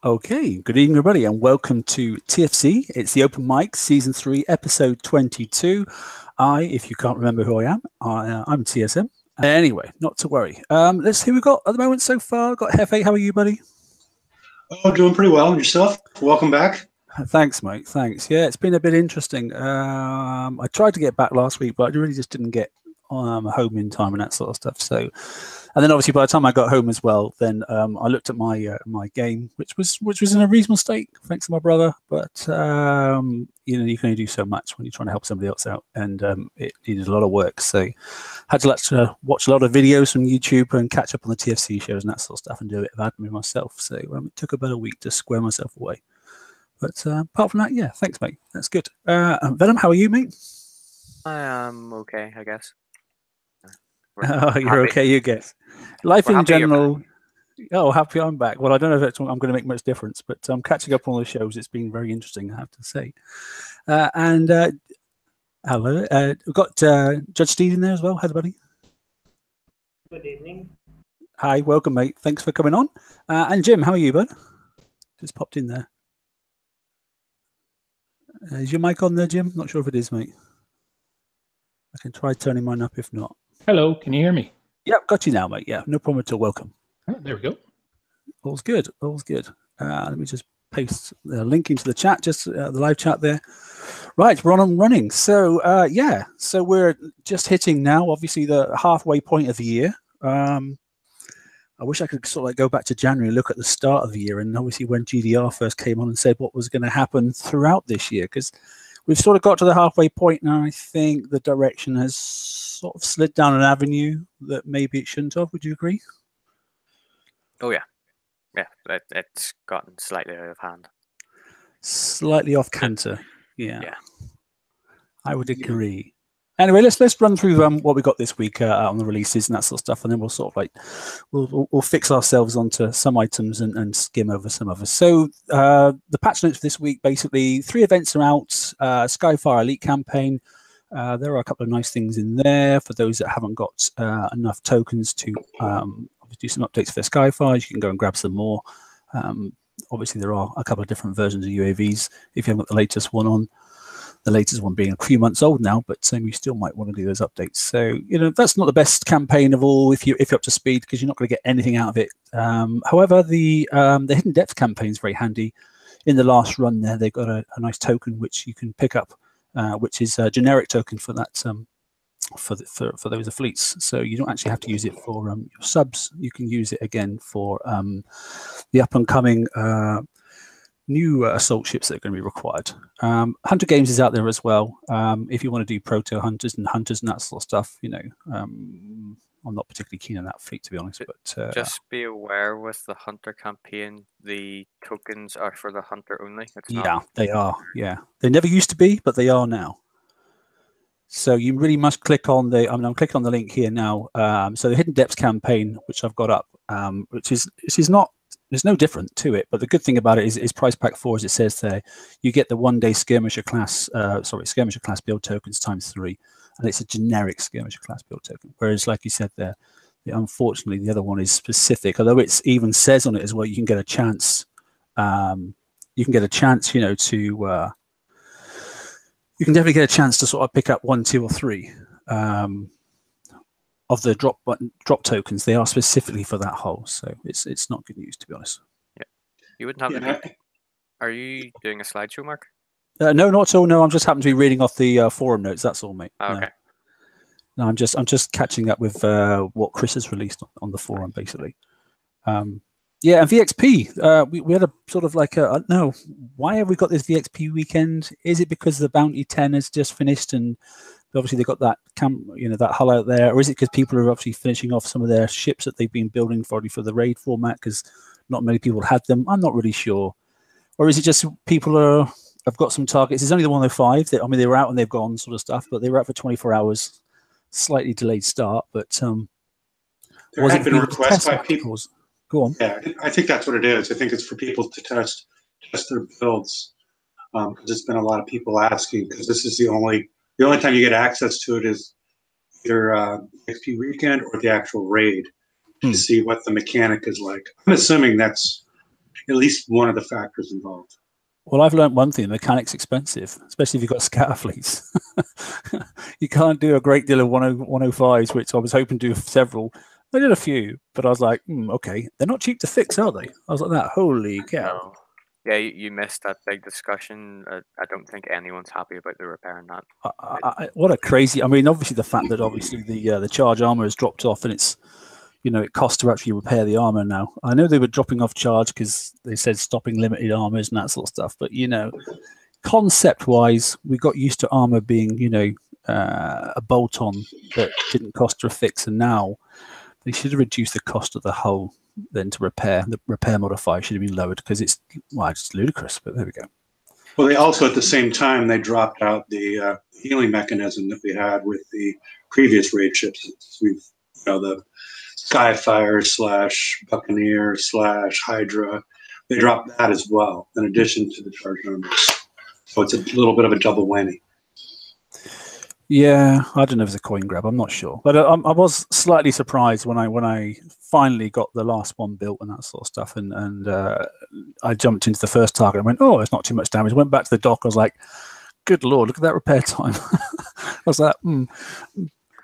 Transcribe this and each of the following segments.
Okay, good evening, everybody, and welcome to TFC. It's the Open Mic, Season 3, Episode 22. If you can't remember who I am, I'm TSM. Anyway, not to worry. Let's see who we got at the moment so far. Got Hefe. How are you, buddy? Oh, doing pretty well. And yourself? Welcome back. Thanks, mate. Thanks. Yeah, it's been a bit interesting. I tried to get back last week, but I really just didn't get home in time and that sort of stuff. So, and then obviously by the time I got home as well, then I looked at my my game, which was in a reasonable state, thanks to my brother. But you know, you can only do so much when you're trying to help somebody else out, and it needed a lot of work. So, had to watch a lot of videos from YouTube and catch up on the TFC shows and that sort of stuff, and do a bit of admin myself. So it took about a week to square myself away. But apart from that, yeah, thanks, mate. That's good. Venom, how are you, mate? I am okay, I guess. Oh, you're okay, you guess. Life in general. Oh, happy I'm back. Well, I don't know if I'm going to make much difference, but I'm catching up on all the shows. It's been very interesting, I have to say. Hello. We've got Judge Steve in there as well. Hello, buddy. Good evening. Hi, welcome, mate. Thanks for coming on. And Jim, how are you, bud? Just popped in there. Is your mic on there, Jim? Not sure if it is, mate. I can try turning mine up if not. Hello, can you hear me? Yep, got you now, mate. Yeah, no problem at all. Welcome. Oh, there we go. All's good. All's good. Let me just paste the link into the chat, just the live chat there. Right, we're on and running. So, yeah, so we're just hitting now, obviously, the halfway point of the year. I wish I could sort of like go back to January and look at the start of the year, and obviously when GDR first came on and said what was going to happen throughout this year, because we've sort of got to the halfway point now. I think the direction has sort of slid down an avenue that maybe it shouldn't have. Would you agree? Oh, yeah. Yeah, it's gotten slightly out of hand. Slightly off canter. Yeah. Yeah. I would agree. Anyway, let's run through what we got this week on the releases and that sort of stuff, and then we'll sort of like we'll fix ourselves onto some items and skim over some others. So the patch notes for this week, basically 3 events are out. Skyfire Elite campaign. There are a couple of nice things in there for those that haven't got enough tokens to do some updates for their Skyfires. You can go and grab some more. Obviously, there are a couple of different versions of UAVs if you haven't got the latest one on. The latest one being a few months old now, but you still might want to do those updates. So, you know, that's not the best campaign of all if you're up to speed, because you're not going to get anything out of it. However, the Hidden Depth campaign is very handy. In the last run there, they've got a nice token which you can pick up, which is a generic token for that for those fleets. So you don't actually have to use it for your subs. You can use it again for the up and coming new assault ships that are going to be required. Hunter Games is out there as well. If you want to do proto hunters and that sort of stuff, you know, I'm not particularly keen on that fleet, to be honest. But just be aware with the Hunter campaign, the tokens are for the Hunter only. It's not... Yeah, they are. Yeah, they never used to be, but they are now. So you really must click on the. I'm clicking on the link here now. So the Hidden Depths campaign, which I've got up, which is not. There's no different to it, but the good thing about it is price pack 4, as it says there, you get the 1-day skirmisher class, skirmisher class build tokens ×3, and it's a generic skirmisher class build token. Whereas, like you said there, unfortunately, the other one is specific. Although it even says on it as well, you can get a chance. You can get a chance, you know, to. You can definitely get a chance to sort of pick up 1, 2, or 3. Of the drop tokens. They are specifically for that hole, so it's not good news, to be honest. Yeah, you wouldn't have. Yeah. Are you doing a slideshow, Mark? No, not at all. No, I'm just happen to be reading off the forum notes. That's all, mate. Oh, okay. No, I'm just catching up with what Chris has released on the forum, basically. Yeah, and VXP. We had a sort of like a no. Why have we got this VXP weekend? Is it because the Bounty 10 has just finished and obviously they've got that that hull out there, or is it because people are obviously finishing off some of their ships that they've been building for the raid format because not many people had them? I'm not really sure. Or is it just people have got some targets? It's only the 105. I mean, they were out and they've gone sort of stuff, but they were out for 24 hours, slightly delayed start. But there have been requests by people. Go on. Yeah, I think that's what it is. I think it's for people to test their builds. There's been a lot of people asking because this is the only time you get access to it is either XP weekend or the actual raid to see what the mechanic is like. I'm assuming that's at least one of the factors involved. Well, I've learned one thing: mechanics expensive, especially if you've got scatter fleets. You can't do a great deal of 105s, which I was hoping to do several. I did a few, but I was like, okay, they're not cheap to fix, are they? I was like that. Holy cow! No. Yeah, you missed that big discussion. I don't think anyone's happy about the repair in that. What a crazy! I mean, obviously the fact that obviously the charge armor has dropped off, and it's it costs to actually repair the armor now. I know they were dropping off charge because they said stopping limited armors and that sort of stuff, but concept wise, we got used to armor being a bolt on that didn't cost to fix, and now they should have reduced the cost of the hull then to repair. The repair modifier should have been lowered because it's just ludicrous, but there we go. Well, they also, at the same time, they dropped out the healing mechanism that we had with the previous raid ships. We've, the Skyfire / Buccaneer / Hydra. They dropped that as well, in addition to the charge armors. So it's a little bit of a double whammy. Yeah, I don't know if it's a coin grab. I'm not sure, but I was slightly surprised when I finally got the last one built and that sort of stuff, and I jumped into the first target and went, oh, it's not too much damage. Went back to the dock. I was like, good lord, look at that repair time. I was like,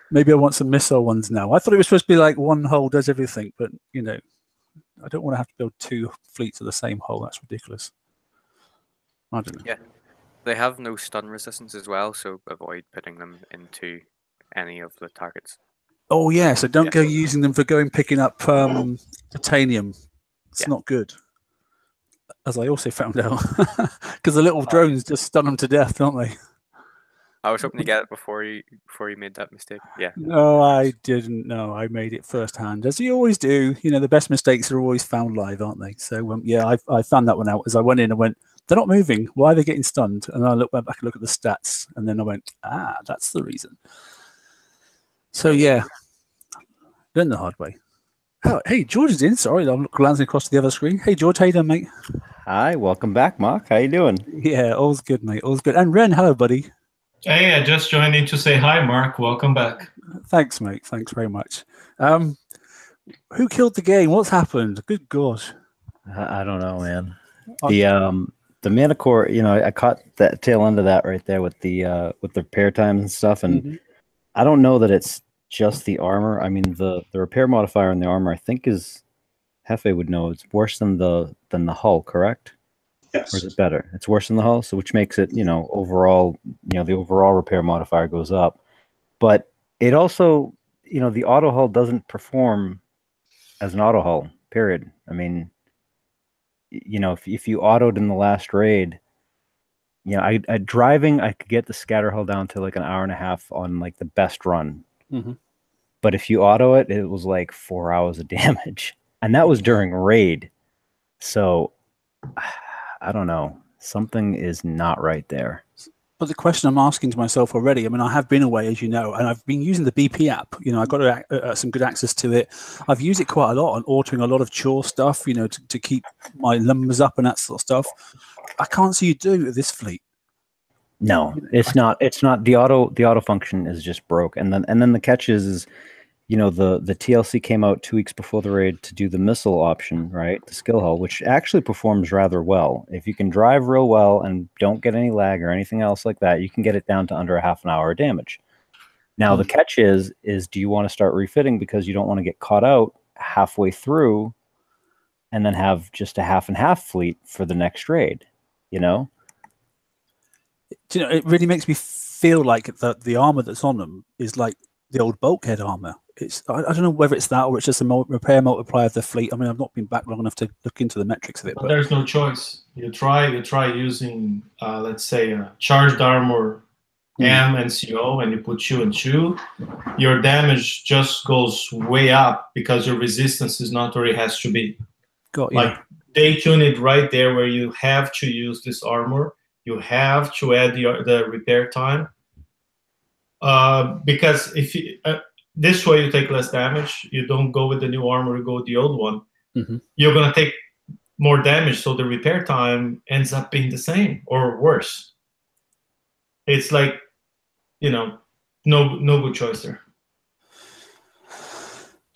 maybe I want some missile ones now. I thought it was supposed to be like one hull does everything, but I don't want to have to build 2 fleets of the same hull. That's ridiculous. I don't know. Yeah. They have no stun resistance as well, so avoid putting them into any of the targets. Oh yeah, so don't go using them for picking up titanium. It's not good, as I also found out, because the little drones just stun them to death, don't they? I was hoping to get it before you made that mistake. Yeah. No, I didn't know. I made it firsthand, as you always do. The best mistakes are always found live, aren't they? So yeah, I found that one out as I went in and went, they're not moving. Why are they getting stunned? And I went back and looked at the stats, and then I went, that's the reason. So yeah, learn the hard way. Oh, hey, George is in. Sorry, I'm glancing across to the other screen. Hey, George, how you doing, mate? Hi, welcome back, Mark. How you doing? Yeah, all's good, mate. All's good. And Ren, hello, buddy. Hey, I just joined in to say hi, Mark. Welcome back. Thanks, mate. Thanks very much. Who killed the game? What's happened? Good gosh. I don't know, man. The mana core, I caught that tail end of that right there with the repair times and stuff, and I don't know that it's just the armor. I mean, the repair modifier in the armor, I think, is Hefe would know. It's worse than the hull, correct? Yes. Or is it better? It's worse than the hull, so which makes it, overall, the overall repair modifier goes up. But it also, the auto hull doesn't perform as an auto hull, period. I mean, if you autoed in the last raid, driving, I could get the scatter hull down to like an hour and a half on like the best run. But if you auto it, it was like 4 hours of damage, and that was during raid. So I don't know. Something is not right there. But the question I'm asking to myself already, I mean, I have been away, as you know, and I've been using the BP app. I got some good access to it. I've used it quite a lot on altering a lot of chore stuff, to keep my numbers up and that sort of stuff. I can't see you doing it with this fleet. No, it's not. It's not. The auto function is just broke. And then the catch is the TLC came out 2 weeks before the raid to do the missile option, right? The skill hull, which actually performs rather well. If you can drive real well and don't get any lag or anything else like that, you can get it down to under a half an hour of damage. Now the catch is do you want to start refitting because you don't want to get caught out halfway through and then have just a half and half fleet for the next raid, It really makes me feel like the armor that's on them is like the old bulkhead armor. I don't know whether it's that or it's just a repair multiplier of the fleet. I mean, I've not been back long enough to look into the metrics of it. But there's no choice. You try using, let's say, a charged armor M and CO, and you put 2 and 2. Your damage just goes way up because your resistance is not where it has to be. Like they tune it right there where you have to use this armor. You have to add the repair time. Because if you, this way you take less damage, you don't go with the new armor, you go with the old one. You're going to take more damage, so the repair time ends up being the same or worse. It's like, no good choice there.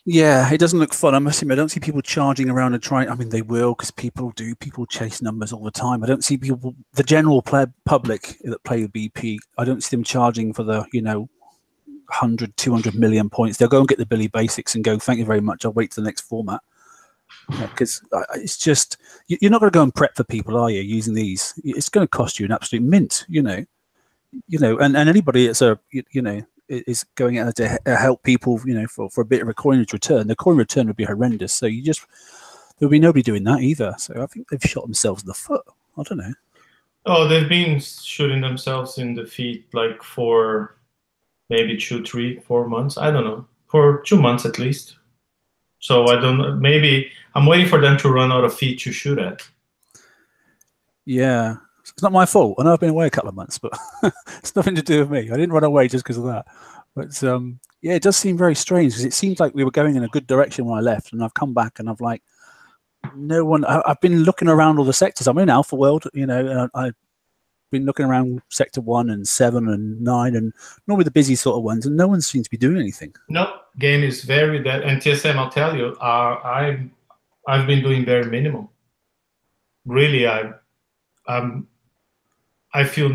Yeah, it doesn't look fun. I must admit, I don't see people charging around and trying. I mean, they will, because people do. People chase numbers all the time. I don't see people, the general public that play with BP, I don't see them charging for the, 100, 200 million points. They'll go and get the Billy Basics and go, thank you very much, I'll wait for the next format. Because it's just, you're not going to go and prep for people, are you, using these? It's going to cost you an absolute mint, and anybody that's is going out to help people, for a bit of a coinage return. The coin return would be horrendous. So there'll be nobody doing that either. So I think they've shot themselves in the foot. I don't know. Oh, they've been shooting themselves in the feet like for maybe 2, 3, 4 months. I don't know, for 2 months at least. So I don't know. Maybe I'm waiting for them to run out of feet to shoot at. Yeah. It's not my fault. I know I've been away a couple of months, but it's nothing to do with me. I didn't run away just because of that. But yeah, it does seem very strange, because it seems like we were going in a good direction when I left, and I've come back and I've like, no one. I've been looking around all the sectors. I'm in Alpha World, and I've been looking around Sector 1 and 7 and 9, and normally the busy sort of ones, and no one seems to be doing anything. No, game is very dead. And TSM, I'll tell you, I've been doing very minimal. Really, I feel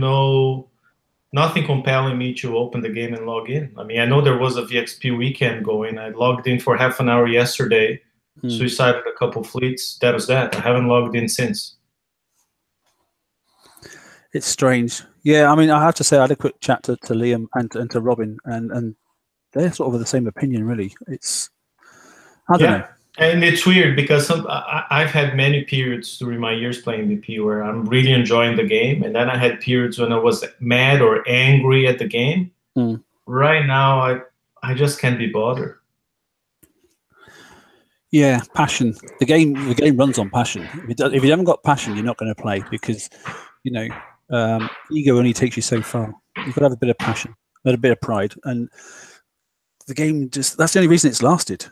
nothing compelling me to open the game and log in. I mean, I know there was a VXP weekend going. I logged in for half an hour yesterday, suicided a couple fleets. That was that. I haven't logged in since. It's strange. Yeah, I mean, I have to say, I had a quick chat to Liam and to Robin, and they're sort of of the same opinion, really. I don't know. And it's weird because I've had many periods during my years playing BP where I'm really enjoying the game, and then I had periods when I was mad or angry at the game. Right now, I just can't be bothered. Yeah, passion. The game runs on passion. If you haven't got passion, you're not going to play, because ego only takes you so far. You've got to have a bit of passion, a bit of pride, and the game that's the only reason it's lasted.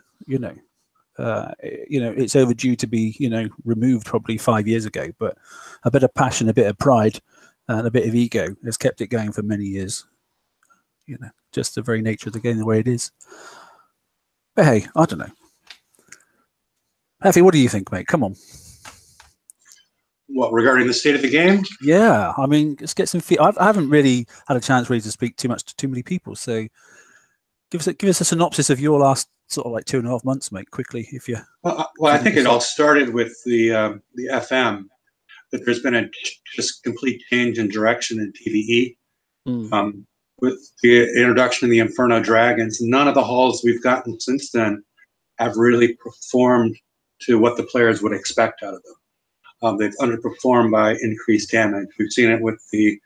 It's overdue to be, removed probably 5 years ago, but a bit of passion, a bit of pride, and a bit of ego has kept it going for many years. Just the very nature of the game, the way it is. But hey, I don't know. Effie, what do you think, mate? Come on. What, regarding the state of the game? Yeah, I mean, let's get some feedback. I haven't really had a chance really to speak too much to too many people, so give us a synopsis of your last sort of like 2.5 months, mate, quickly, if you. Well, I think it all started with the FM. That there's been a just complete change in direction in PvE. With the introduction of the Inferno Dragons, none of the hauls we've gotten since then have really performed to what the players would expect out of them. They've underperformed by increased damage. We've seen it with the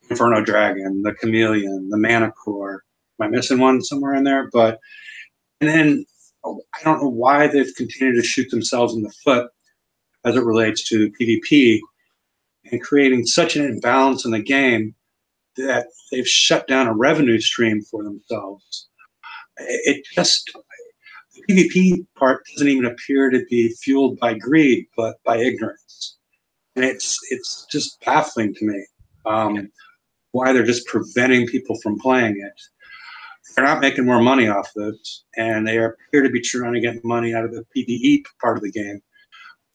Inferno Dragon, the Chameleon, the Mana Core. Am I missing one somewhere in there? And then I don't know why they've continued to shoot themselves in the foot as it relates to PvP, and creating such an imbalance in the game that they've shut down a revenue stream for themselves. The PvP part doesn't even appear to be fueled by greed, but by ignorance. And it's just baffling to me why they're just preventing people from playing it. They're not making more money off this, and they appear to be trying to get money out of the PvE part of the game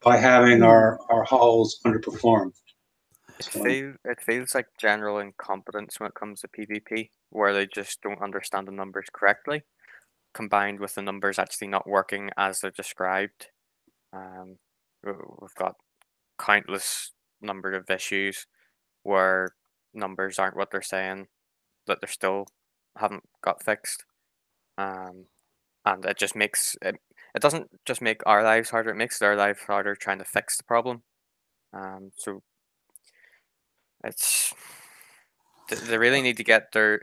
by having our halls underperformed. It feels like general incompetence when it comes to PvP, where they just don't understand the numbers correctly, combined with the numbers actually not working as they're described. We've got countless number of issues where numbers aren't what they're saying, that they're still haven't got fixed, and it just makes it doesn't just make our lives harder, it makes their life harder trying to fix the problem. So they really need to get their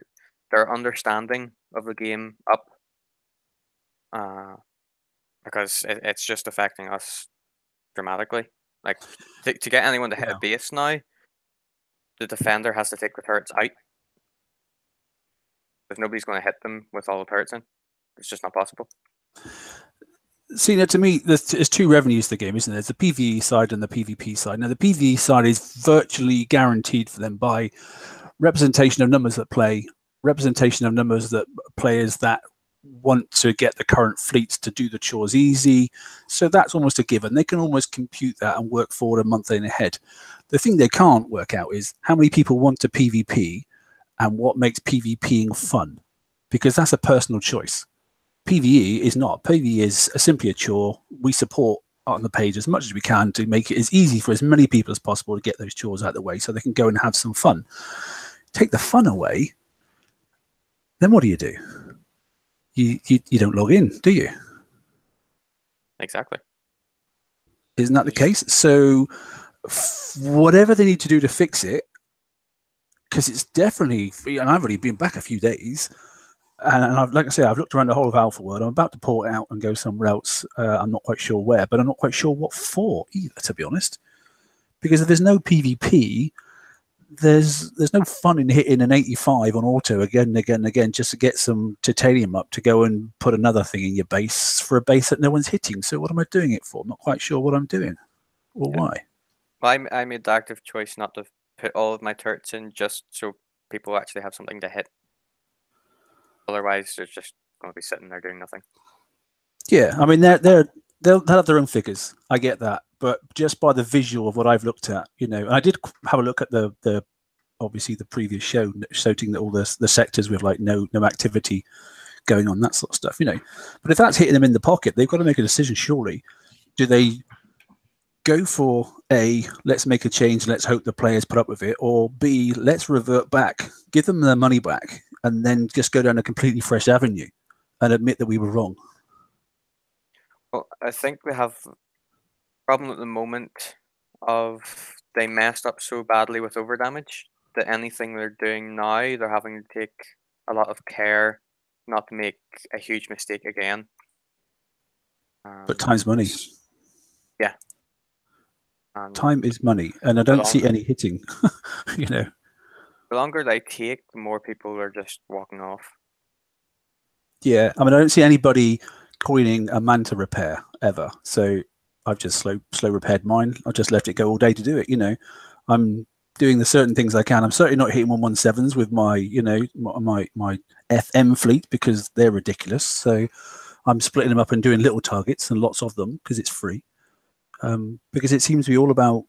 understanding of the game up, because it's just affecting us dramatically. Like to get anyone to hit a base now, the defender has to take the turrets out. If nobody's going to hit them with all the turrets in, it's just not possible. See, now, to me, there's two revenues to the game, isn't there? There's the PvE side and the PvP side. Now, the PvE side is virtually guaranteed for them by representation of numbers that play, representation of numbers that players that want to get the current fleets to do the chores easy. So that's almost a given. They can almost compute that and work forward a month in ahead. The thing they can't work out is how many people want to PvP and what makes PvPing fun, because that's a personal choice. PvE is not. PvE is simply a chore. We support on the page as much as we can to make it as easy for as many people as possible to get those chores out of the way so they can go and have some fun. Take the fun away, then what do? You don't log in, do you? Exactly. Isn't that the case? So whatever they need to do to fix it, because it's definitely, and I've already been back a few days, and I've, like I say, I've looked around the whole of Alpha World. I'm about to port out and go somewhere else. I'm not quite sure where, but I'm not quite sure what for either, to be honest. Because if there's no PvP, there's no fun in hitting an 85 on auto again and again and again just to get some titanium up to go and put another thing in your base for a base that no one's hitting. So what am I doing it for? I'm not quite sure what I'm doing or why. I made the active choice not to put all of my turrets in just so people actually have something to hit. Otherwise, they're just going to be sitting there doing nothing. Yeah, I mean, they'll have their own figures. I get that, but just by the visual of what I've looked at, you know, and I did have a look at the obviously the previous show, showing that all the sectors with like no activity going on, that sort of stuff, you know. But if that's hitting them in the pocket, they've got to make a decision. Surely, do they go for A, let's make a change, let's hope the players put up with it, or B, let's revert back, give them their money back, and then just go down a completely fresh avenue and admit that we were wrong? Well, I think we have a problem at the moment of they messed up so badly with overdamage that anything they're doing now, they're having to take a lot of care not to make a huge mistake again. But time's money. Yeah. Time is money, and I don't see any hitting, you know. The longer they take, the more people are just walking off. Yeah, I mean, I don't see anybody coining a manta repair ever. So I've just slow repaired mine. I've just left it go all day to do it. You know, I'm doing the certain things I can. I'm certainly not hitting 117s with my, you know, my FM fleet because they're ridiculous. So I'm splitting them up and doing little targets and lots of them because it's free. Because it seems to be all about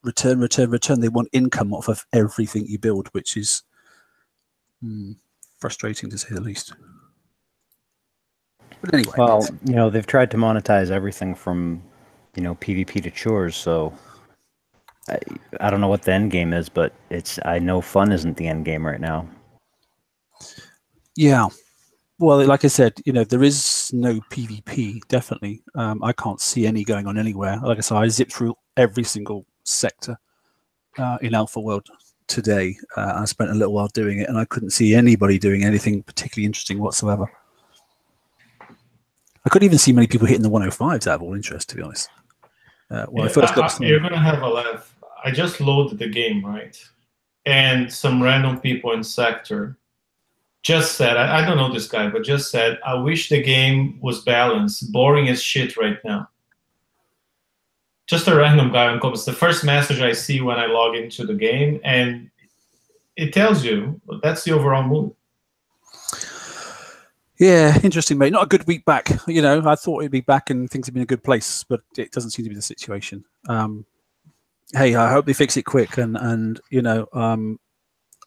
return. They want income off of everything you build, which is frustrating to say the least. But anyway, well, you know, they've tried to monetize everything from, you know, PvP to chores. So I don't know what the end game is, but I know fun isn't the end game right now. Yeah. Well, like I said, you know, there is no PvP, definitely. I can't see any going on anywhere. Like I said, I zipped through every single sector in Alpha World today. I spent a little while doing it, and I couldn't see anybody doing anything particularly interesting whatsoever. I couldn't even see many people hitting the 105s out of all interest, to be honest. When I first got you're going to have a laugh. I just loaded the game, right? And some random people in sector just said, I don't know this guy, but just said, I wish the game was balanced. Boring as shit right now. Just a random guy on comments. The first message I see when I log into the game, and it tells you that's the overall mood. Yeah, interesting, mate. Not a good week back. You know, I thought it'd be back and things had been in a good place, but it doesn't seem to be the situation. Hey, I hope they fix it quick, and you know,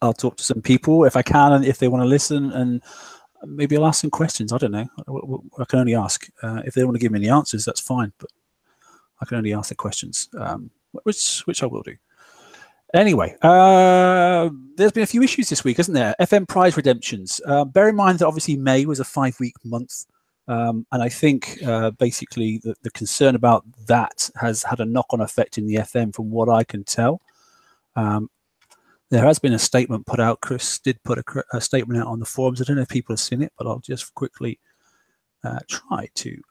I'll talk to some people if I can, and if they want to listen, and maybe I'll ask some questions. I don't know. I can only ask. If they want to give me any answers, that's fine, but I can only ask the questions, which I will do. Anyway, there's been a few issues this week, hasn't there? FM prize redemptions. Bear in mind that obviously May was a 5-week month, and I think basically the concern about that has had a knock-on effect in the FM from what I can tell. There has been a statement put out. Chris did put a statement out on the forums. I don't know if people have seen it, but I'll just quickly try to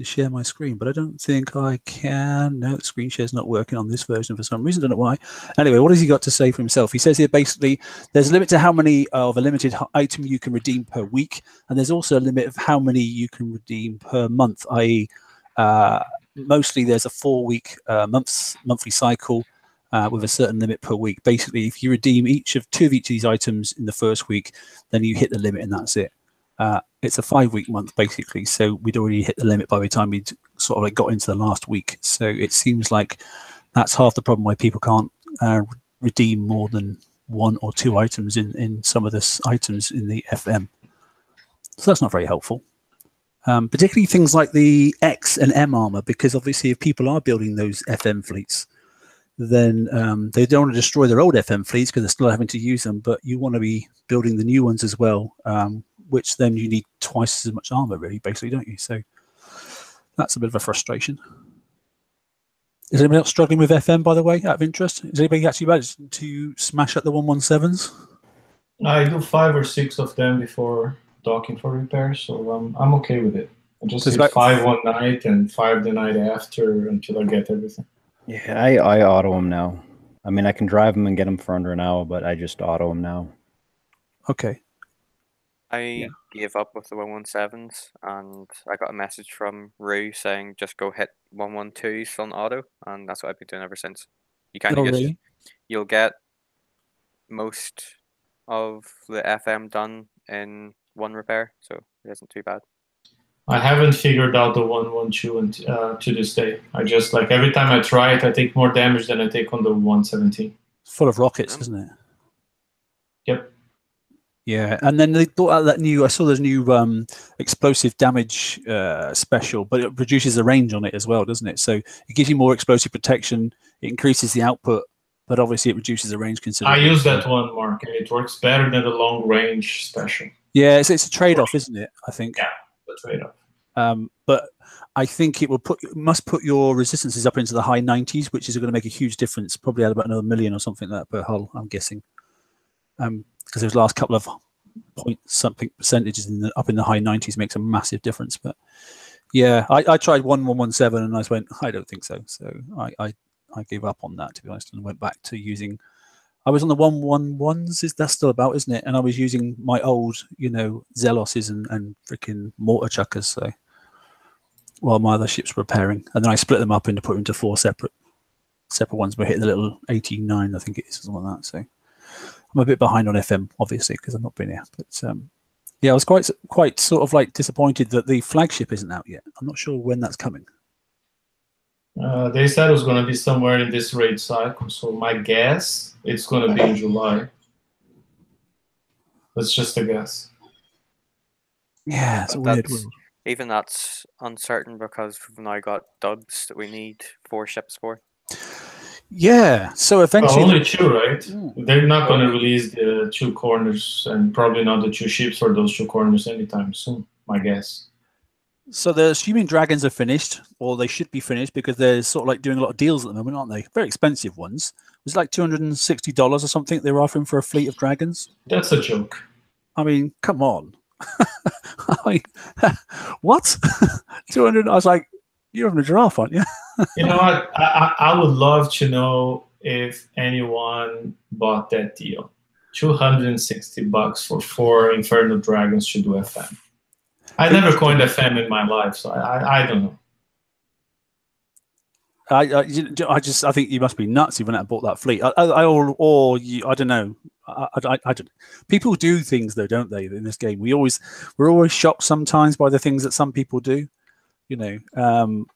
share my screen, but I don't think I can. No, the screen share's not working on this version for some reason. I don't know why. Anyway, what has he got to say for himself? He says here basically there's a limit to how many of a limited item you can redeem per week, and there's also a limit of how many you can redeem per month, i.e. Mostly there's a 4-week monthly cycle. with a certain limit per week. Basically, if you redeem two of each of these items in the first week, then you hit the limit and that's it. It's a 5-week month basically, so we'd already hit the limit by the time we'd sort of like got into the last week. So it seems like that's half the problem why people can't redeem more than 1 or 2 items in some of the items in the FM. So that's not very helpful. Particularly things like the X and M armor, because obviously if people are building those FM fleets, then they don't want to destroy their old FM fleets because they're still having to use them, but you want to be building the new ones as well, which then you need twice as much armor, really, basically, don't you? So that's a bit of a frustration. Is anybody else struggling with FM, by the way, out of interest? Is anybody actually managed to smash up the 117s? I do 5 or 6 of them before docking for repairs, so I'm okay with it. I just did 5 one night and 5 the night after until I get everything. Yeah, I auto them now. I mean, I can drive them and get them for under an hour, but I just auto them now. Okay. I gave up with the 117s, and I got a message from Rue saying just go hit 112s on auto, and that's what I've been doing ever since. You kind of really? You'll get most of the FM done in 1 repair, so it isn't too bad. I haven't figured out the 112 to this day. I just, like, every time I try it, I take more damage than I take on the 117. Full of rockets, isn't it? Yep. Yeah, and then they brought out that new, I saw there's new explosive damage special, but it reduces the range on it as well, doesn't it? So it gives you more explosive protection, it increases the output, but obviously it reduces the range considerably. I use that one, Mark, and it works better than the long range special. Yeah, it's a trade-off, isn't it? I think. Yeah, the trade-off. But I think it must put your resistances up into the high 90s, which is going to make a huge difference. Probably at about another 1 million or something like that per hull, I'm guessing. Because those last couple of point-something percentages up in the high 90s makes a massive difference. But yeah, I tried 117 and I just went, I don't think so. So I gave up on that, to be honest, and went back to using. I was on the 111s. That's still about, isn't it? And I was using my old, Zeloses and freaking mortar chuckers. So while my other ships were repairing, and then I split them up and put into 4 separate ones. But hitting the little 89, I think it is, or something like that. So I'm a bit behind on FM, obviously, because I've not been here. But yeah, I was quite sort of like disappointed that the flagship isn't out yet. I'm not sure when that's coming. They said it was going to be somewhere in this raid cycle, so my guess it's going to be in July. That's just a guess. Yeah, it's a weird world. Even that's uncertain because we've now got dubs that we need 4 ships for. Yeah, so eventually... only 2, right? They're not going to release the 2 corners and probably not the 2 ships for those 2 corners anytime soon, my guess. So the Assuming Dragons are finished, or they should be finished, because they're sort of like doing a lot of deals at the moment, aren't they? Very expensive ones. It was like $260 or something they were offering for a fleet of dragons. That's a joke. I mean, come on. I mean, what? 200? I was like, you're having a giraffe, aren't you? You know what? I would love to know if anyone bought that deal. $260 for 4 Inferno Dragons to do FM. I never coined FM in my life, so I don't know. I think you must be nuts. You went out and bought that fleet. I don't know. I don't. People do things though, don't they? In this game, we're always shocked sometimes by the things that some people do. And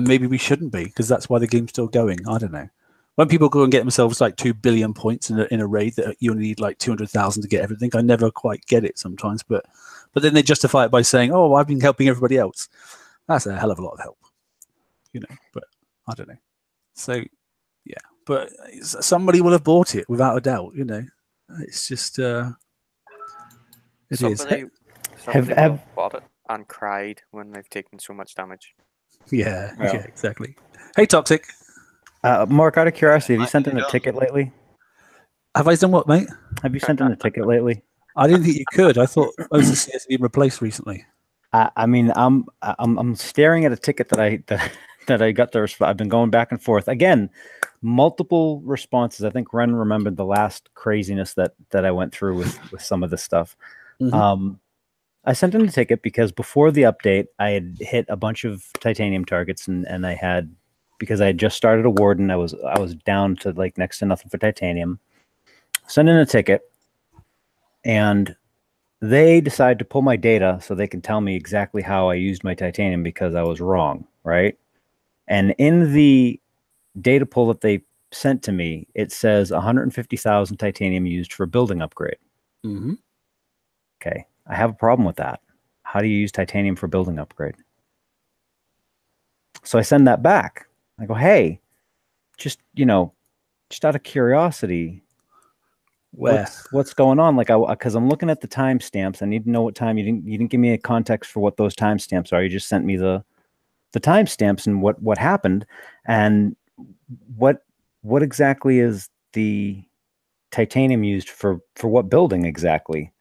maybe we shouldn't be, because that's why the game's still going. I don't know. When people go and get themselves like 2 billion points in a raid that you only need like 200,000 to get everything, I never quite get it sometimes. But then they justify it by saying, "Oh, I've been helping everybody else." That's a hell of a lot of help, But I don't know. So yeah, but somebody will have bought it without a doubt. It's just Somebody have bought it and cried when they've taken so much damage. Yeah, exactly. Hey, Toxic. Mark, out of curiosity, have you sent in a ticket lately? Have I done what, mate? Have you sent in a ticket lately? I didn't think you could. I thought OCS had been replaced recently. I mean, I'm staring at a ticket that I got there. I've been going back and forth again, multiple responses. I think Ren remembered the last craziness that I went through with some of this stuff. Mm-hmm. I sent in a ticket because before the update, I had hit a bunch of titanium targets and I had because I had just started a warden. I was down to like next to nothing for titanium. Send in a ticket, and they decide to pull my data so they can tell me exactly how I used my titanium because I was wrong, right? And in the data pull that they sent to me, it says 150,000 titanium used for building upgrade. Mm-hmm. Okay, I have a problem with that. How do you use titanium for building upgrade? So I send that back. I go, hey, just out of curiosity, what's going on? Like, because I'm looking at the timestamps. I need to know what time. You didn't give me a context for what those timestamps are. You just sent me the timestamps and what happened, and what exactly is the titanium used for what building exactly?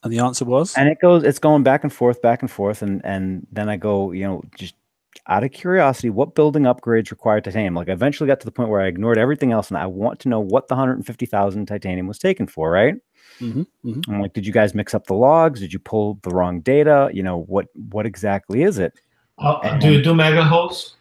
And the answer was? And it's going back and forth, and then I go, just out of curiosity, what building upgrades require titanium? Like, I eventually got to the point where I ignored everything else, and I want to know what the 150,000 titanium was taken for, right? Mm-hmm. Mm-hmm. I'm like, did you guys mix up the logs? Did you pull the wrong data? What exactly is it? Do you do mega holes?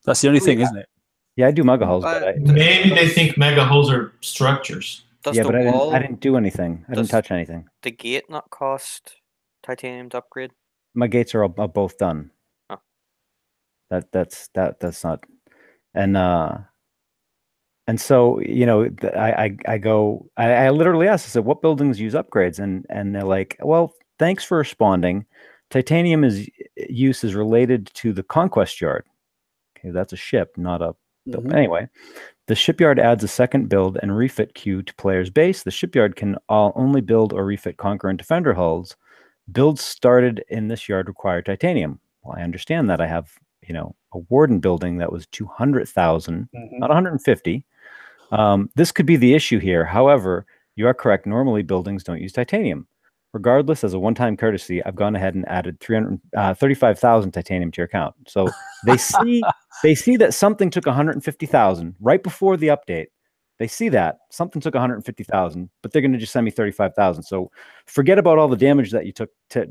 That's the only thing, isn't it? Yeah, I do mega holes, but maybe they think mega holes are structures. Does yeah, the but wall, I didn't do anything. I didn't touch anything. the gate not cost titanium to upgrade? My gates are both done. Oh. That's not, and so I literally asked. I said, "What buildings use upgrades?" And they're like, "Well, thanks for responding. Titanium use is related to the Conquest Yard." Okay, that's a ship, not a. Mm-hmm. Anyway, the shipyard adds a second build and refit queue to player's base. The shipyard can only build or refit Conqueror and Defender hulls. Builds started in this yard require titanium. Well, I understand that. I have, a warden building that was 200,000, not 150. This could be the issue here. However, you are correct. Normally, buildings don't use titanium. Regardless, as a one-time courtesy, I've gone ahead and added 35,000 titanium to your account. So they see that something took 150,000 right before the update. They see that something took 150,000, but they're going to just send me 35,000. So forget about all the damage that you took to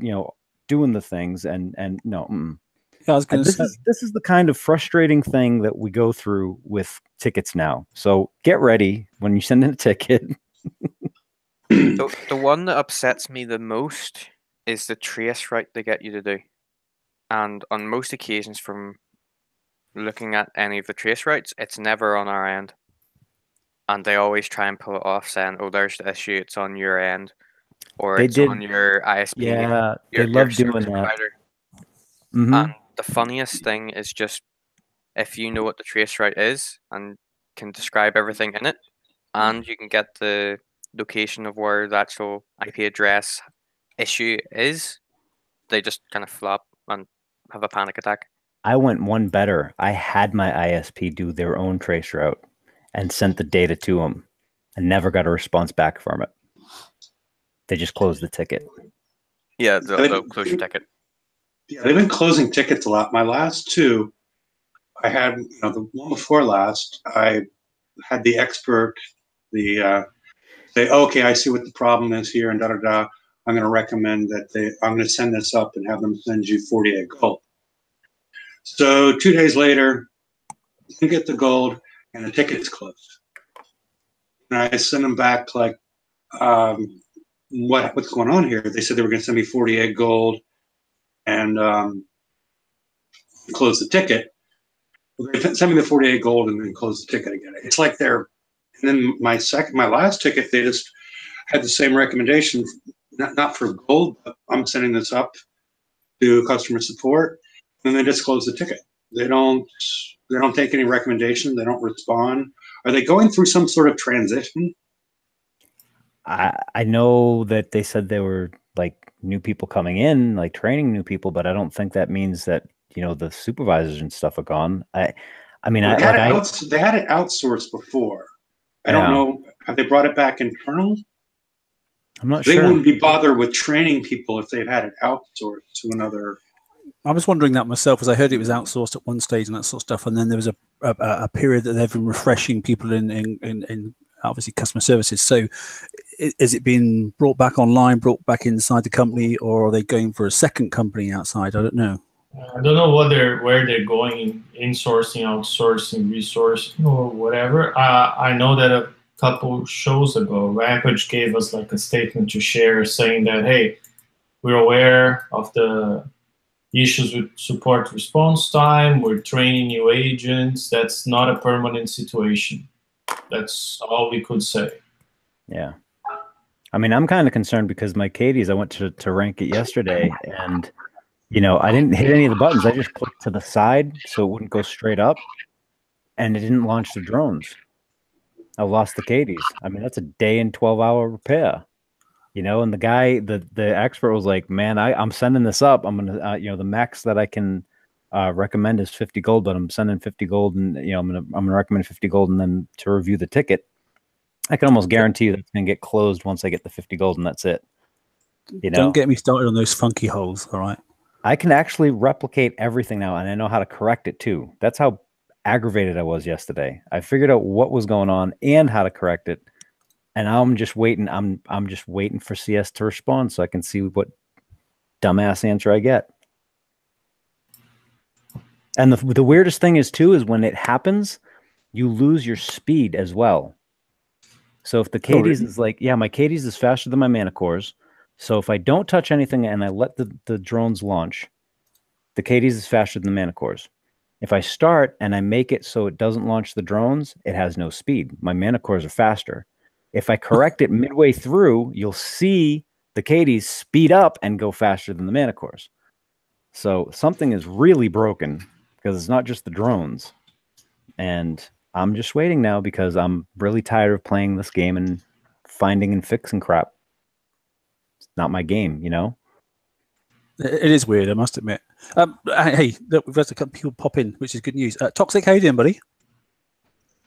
doing the things and no. Yeah, I was going to say this is the kind of frustrating thing that we go through with tickets now. So get ready when you send in a ticket. The one that upsets me the most is the trace route they get you to do. And on most occasions, from looking at any of the trace routes, it's never on our end. And they always try and pull it off saying, oh, there's the issue, it's on your end. Or it's on your ISP. Yeah, they love doing that. Mm-hmm. And the funniest thing is just if you know what the trace route is and can describe everything in it, and you can get the location of where the actual IP address issue is, they just kind of flop and have a panic attack. I went one better. I had my ISP do their own trace route and sent the data to them and never got a response back from it. They just closed the ticket. Yeah, they'll close your ticket. Yeah, they've been closing tickets a lot. My last two, I had, the one before last, I had the expert, say, okay, I see what the problem is here, and da-da-da. I'm going to recommend that I'm going to send this up and have them send you 48 gold. So 2 days later, you get the gold, and the ticket's closed. And I send them back like, what's going on here? They said they were going to send me 48 gold and close the ticket. Well, they sent me the 48 gold and then close the ticket again. It's like and then my last ticket, they just had the same recommendation, not for gold, but I'm sending this up to customer support, and they just close the ticket. They don't take any recommendation. They don't respond. Are they going through some sort of transition? I know that they said they were like new people coming in, like training new people, but I don't think that means that the supervisors and stuff are gone. They had it outsourced before. I don't know. Have they brought it back internal? I'm not sure. They wouldn't be bothered with training people if they've had it outsourced to another. I was wondering that myself, because I heard it was outsourced at one stage and that sort of stuff, and then there was a period that they've been refreshing people in obviously customer services. So is it being brought back online, brought back inside the company, or are they going for a second company outside? I don't know. I don't know where they're going, insourcing, outsourcing, resourcing, or whatever. I know that a couple shows ago, Rampage gave us like a statement to share saying that, hey, we're aware of the issues with support response time. We're training new agents. That's not a permanent situation. That's all we could say. Yeah. I mean, I'm kind of concerned because my Katie's, I went to rank it yesterday, and I didn't hit any of the buttons. I just clicked to the side so it wouldn't go straight up, and it didn't launch the drones. I lost the Katie's. I mean, that's a day and 12-hour repair, and the guy, the expert was like, man, I'm sending this up. I'm going to, the max that I can recommend is 50 gold, but I'm sending 50 gold, and, I'm going to recommend 50 gold, and then to review the ticket. I can almost guarantee you that it's going to get closed once I get the 50 gold, and that's it. Don't get me started on those funky holes, all right? I can actually replicate everything now, and I know how to correct it too. That's how aggravated I was yesterday. I figured out what was going on and how to correct it, and I'm just waiting. I'm just waiting for CS to respond so I can see what dumbass answer I get. And the weirdest thing is too is when it happens, you lose your speed as well. So if the Katie's is like, yeah, my Katie's is faster than my mana cores. So if I don't touch anything and I let the drones launch, the Katie's is faster than the mana cores. If I start and I make it so it doesn't launch the drones, it has no speed. My mana cores are faster. If I correct it midway through, you'll see the Katie's speed up and go faster than the mana cores. So something is really broken because it's not just the drones. And I'm just waiting now because I'm really tired of playing this game and finding and fixing crap. It's not my game, It is weird, I must admit. Hey, look, we've had a couple of people pop in, which is good news. Toxic, how you doing, buddy?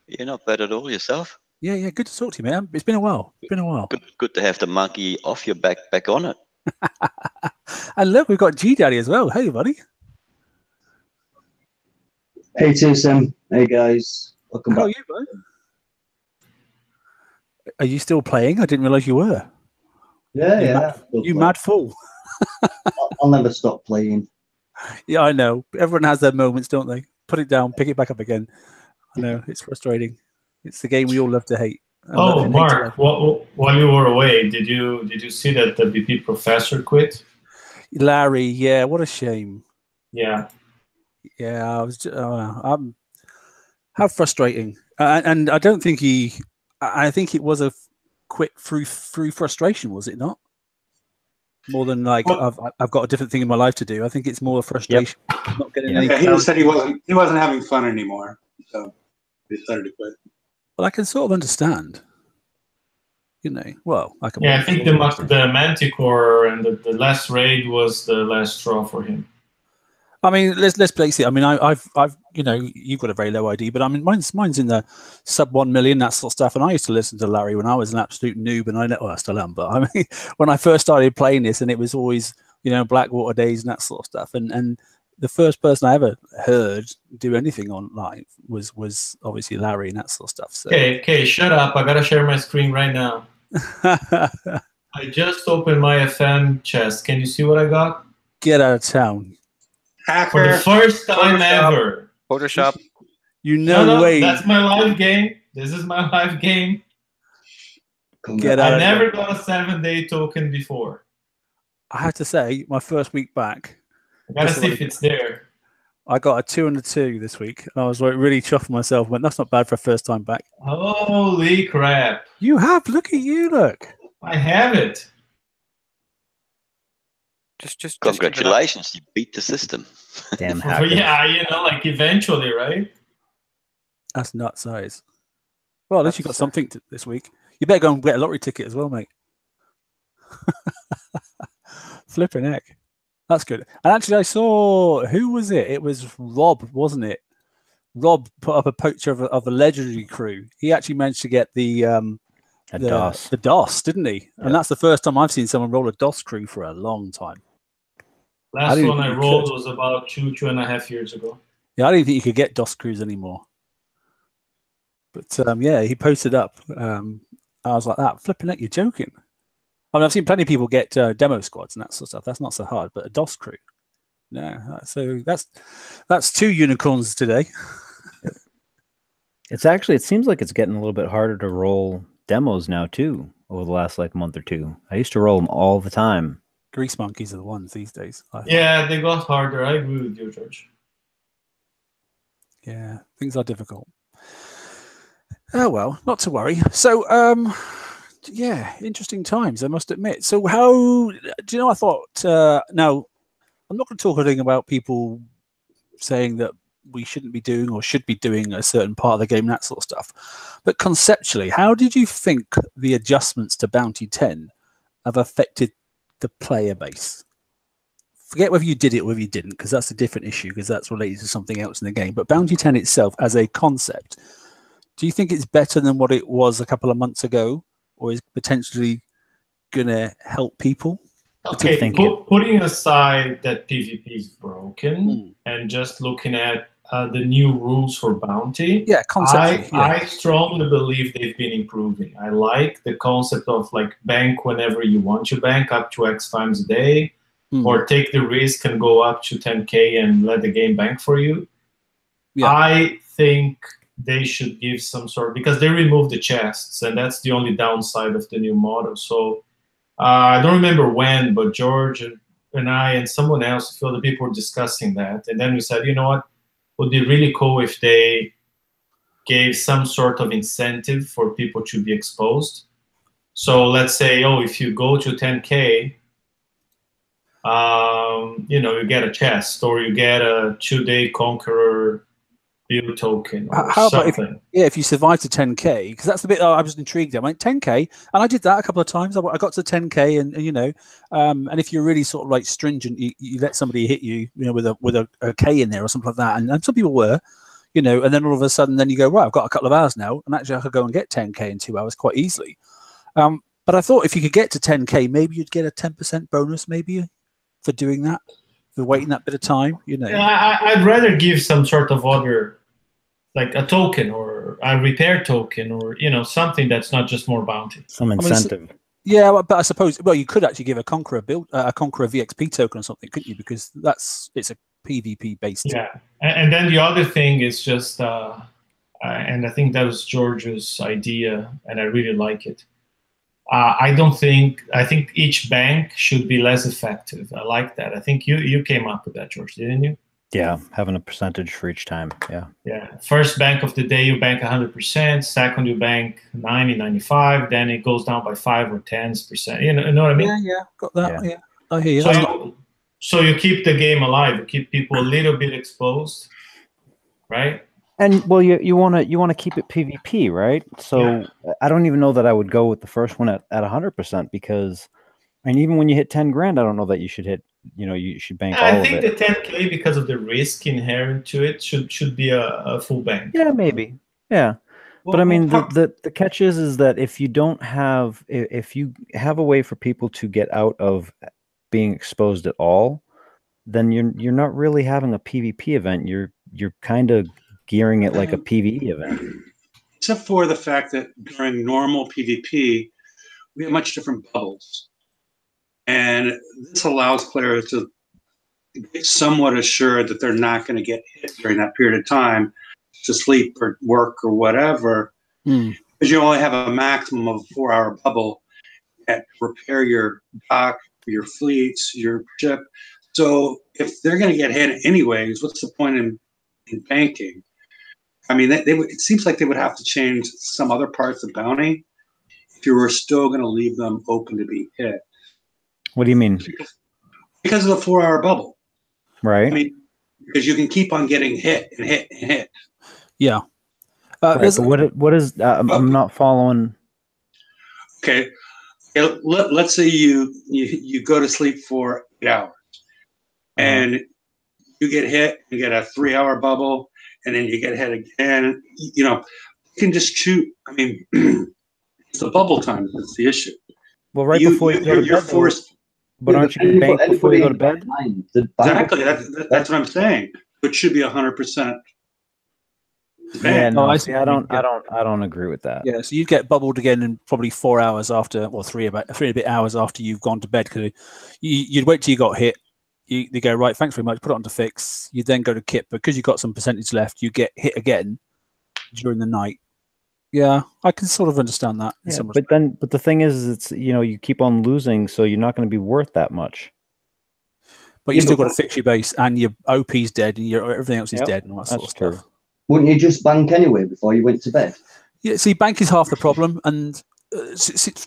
You're not bad at all yourself. Yeah, good to talk to you, man. It's been a while. Good to have the monkey off your back on it. And look, we've got G Daddy as well. Hey, buddy. Hey, TSM. Hey, guys. Welcome How are back. you, bro? Are you still playing? I didn't realize you were. Yeah. You mad fool. I'll never stop playing. Yeah, I know. Everyone has their moments, don't they? Put it down, pick it back up again. I know, it's frustrating. It's the game we all love to hate. Oh, Mark, while you were away, did you see that the BP professor quit? Larry, yeah, what a shame. Yeah. Yeah, I was. How frustrating. And I don't think I think it was a quit through frustration, was it not? More than like I've got a different thing in my life to do. I think it's more frustration. Yep. Not getting any. He said he wasn't having fun anymore, so he decided to quit. Well, I can sort of understand. Well, I can. Yeah, I think the Manticore and the last raid was the last straw for him. I mean, let's place it. I mean, I've you've got a very low ID, but I mean, mine's in the sub 1 million, that sort of stuff. And I used to listen to Larry when I was an absolute noob, and I still am. But I mean, when I first started playing this, and it was always Blackwater days and that sort of stuff. And the first person I ever heard do anything online was obviously Larry and that sort of stuff. So. Okay, shut up! I gotta share my screen right now. I just opened my FM chest. Can you see what I got? Get out of town. Hacker. For the first time ever. Photoshop. No, way. That's my live game. This is my live game. Get out. I never got a 7-day token before. I have to say, my first week back. I gotta see if it's there. I got a 2 and a 2 this week. And I was like really chuffing myself. But that's not bad for a first time back. Holy crap! You have. Look at you. Look. I have it. Just Congratulations, you beat the system. Damn hacker. Yeah, like eventually, right? That's nut size. Well, at least you got something this week. You better go and get a lottery ticket as well, mate. Flipping heck. That's good. And actually, I saw, who was it? It was Rob, wasn't it? Rob put up a picture of a legendary crew. He actually managed to get the DOS, didn't he? Yeah. And that's the first time I've seen someone roll a DOS crew for a long time. Last one I rolled was about 2.5 years ago. Yeah, I didn't think you could get DOS crews anymore. But yeah, he posted up. I was like, that flipping it, you're joking. I mean, I've seen plenty of people get demo squads and that sort of stuff. That's not so hard, but a DOS crew. No. So that's 2 unicorns today. It's actually, it seems like it's getting a little bit harder to roll demos now too over the last like month or two. I used to roll them all the time. Grease monkeys are the ones these days. Yeah, they got harder. I agree with you, George. Yeah, things are difficult. Oh well, not to worry. So yeah, interesting times, I must admit. So how do you know? I thought now I'm not going to talk anything about people saying that we shouldn't be doing or should be doing a certain part of the game, that sort of stuff. But conceptually, how did you think the adjustments to Bounty 10 have affected the player base? Forget whether you did it or whether you didn't, because that's a different issue, because that's related to something else in the game. But Bounty 10 itself as a concept, do you think it's better than what it was a couple of months ago, or is potentially going to help people? Okay, putting aside that PvP is broken and just looking at the new rules for Bounty, I strongly believe they've been improving. I like the concept of like bank whenever you want to bank up to X times a day, or take the risk and go up to 10K and let the game bank for you. Yeah. I think they should give some sort, because they removed the chests, and that's the only downside of the new model. So I don't remember when, but George and I and someone else, a few other people were discussing that. And then we said, you know what, it would be really cool if they gave some sort of incentive for people to be exposed. So let's say, oh, if you go to 10K, you know, you get a chest, or you get a 2-day Conqueror build token or how something. about if you survive to 10K, because that's the bit I was intrigued. I went 10K, and I did that a couple of times. I got to 10K, and you know, and if you're really sort of like stringent, you let somebody hit you, you know, with a K in there or something like that, and some people were, you know, and then all of a sudden, then you go, right, I've got a couple of hours now, and actually I could go and get 10K in 2 hours quite easily. But I thought if you could get to 10K, maybe you'd get a 10% bonus, maybe for doing that. For waiting that bit of time, you know. I'd rather give some sort of other, like a token or a repair token, or you know, something that's not just more bounty. Some incentive. Yeah, but I suppose, well, you could actually give a Conqueror build, a Conqueror VXP token or something, couldn't you? Because it's a PvP based. Yeah, and then the other thing is just, and I think that was George's idea, and I really like it. I think each bank should be less effective. I like that. I think you came up with that, George, didn't you? Yeah, having a percentage for each time. Yeah. Yeah. First bank of the day, you bank 100%. Second, you bank 90, 95. Then it goes down by 5 or 10%. You know what I mean? Yeah, got that. Yeah. I hear you. So you keep the game alive. You keep people a little bit exposed, right? And well, you want to keep it PvP, right? So yeah. I don't even know that I would go with the first one at 100%, because I mean, even when you hit 10 grand, I don't know that you should hit. You know, you should bank all of it. I think the 10K, because of the risk inherent to it, should be a full bank. Yeah, maybe. Yeah, well, but I mean, the catch is that if you don't have, if you have a way for people to get out of being exposed at all, then you're not really having a PvP event. You're kind of gearing it like a PvE event. Except for the fact that during normal PvP, we have much different bubbles. And this allows players to get somewhat assured that they're not going to get hit during that period of time to sleep or work or whatever. Because you only have a maximum of a 4-hour bubble to repair your dock, your fleets, your ship. So if they're going to get hit anyways, what's the point in banking? I mean, it seems like they would have to change some other parts of bounty if you were still going to leave them open to be hit. What do you mean? Because of the 4-hour bubble. Right. I mean, because you can keep on getting hit and hit and hit. Yeah. Right, what is I'm not following. Okay. Let's say you go to sleep for 8 hours and you get hit, you get a 3-hour bubble, and then you get hit again. You know, you can just shoot. I mean, it's the bubble time that's the issue. Well, right before you go to bed, forced. But aren't you banked before you go to bed? Exactly. That's what I'm saying. It should be 100%. Yeah, no, I don't agree with that. Yeah, so you get bubbled again in probably 4 hours after, or three and a bit hours after you've gone to bed, because you'd wait till you got hit, you go, right, thanks very much, put it onto fix. You then go to kit, because you've got some percentage left, you get hit again during the night. Yeah, I can sort of understand that. Yeah, but the thing is, it's, you know, you keep on losing, so you're not going to be worth that much. But you still got to fix your base, and your OP's dead, and everything else is dead, and all that sort of stuff. True. Wouldn't you just bank anyway before you went to bed? Yeah, see, bank is half the problem, and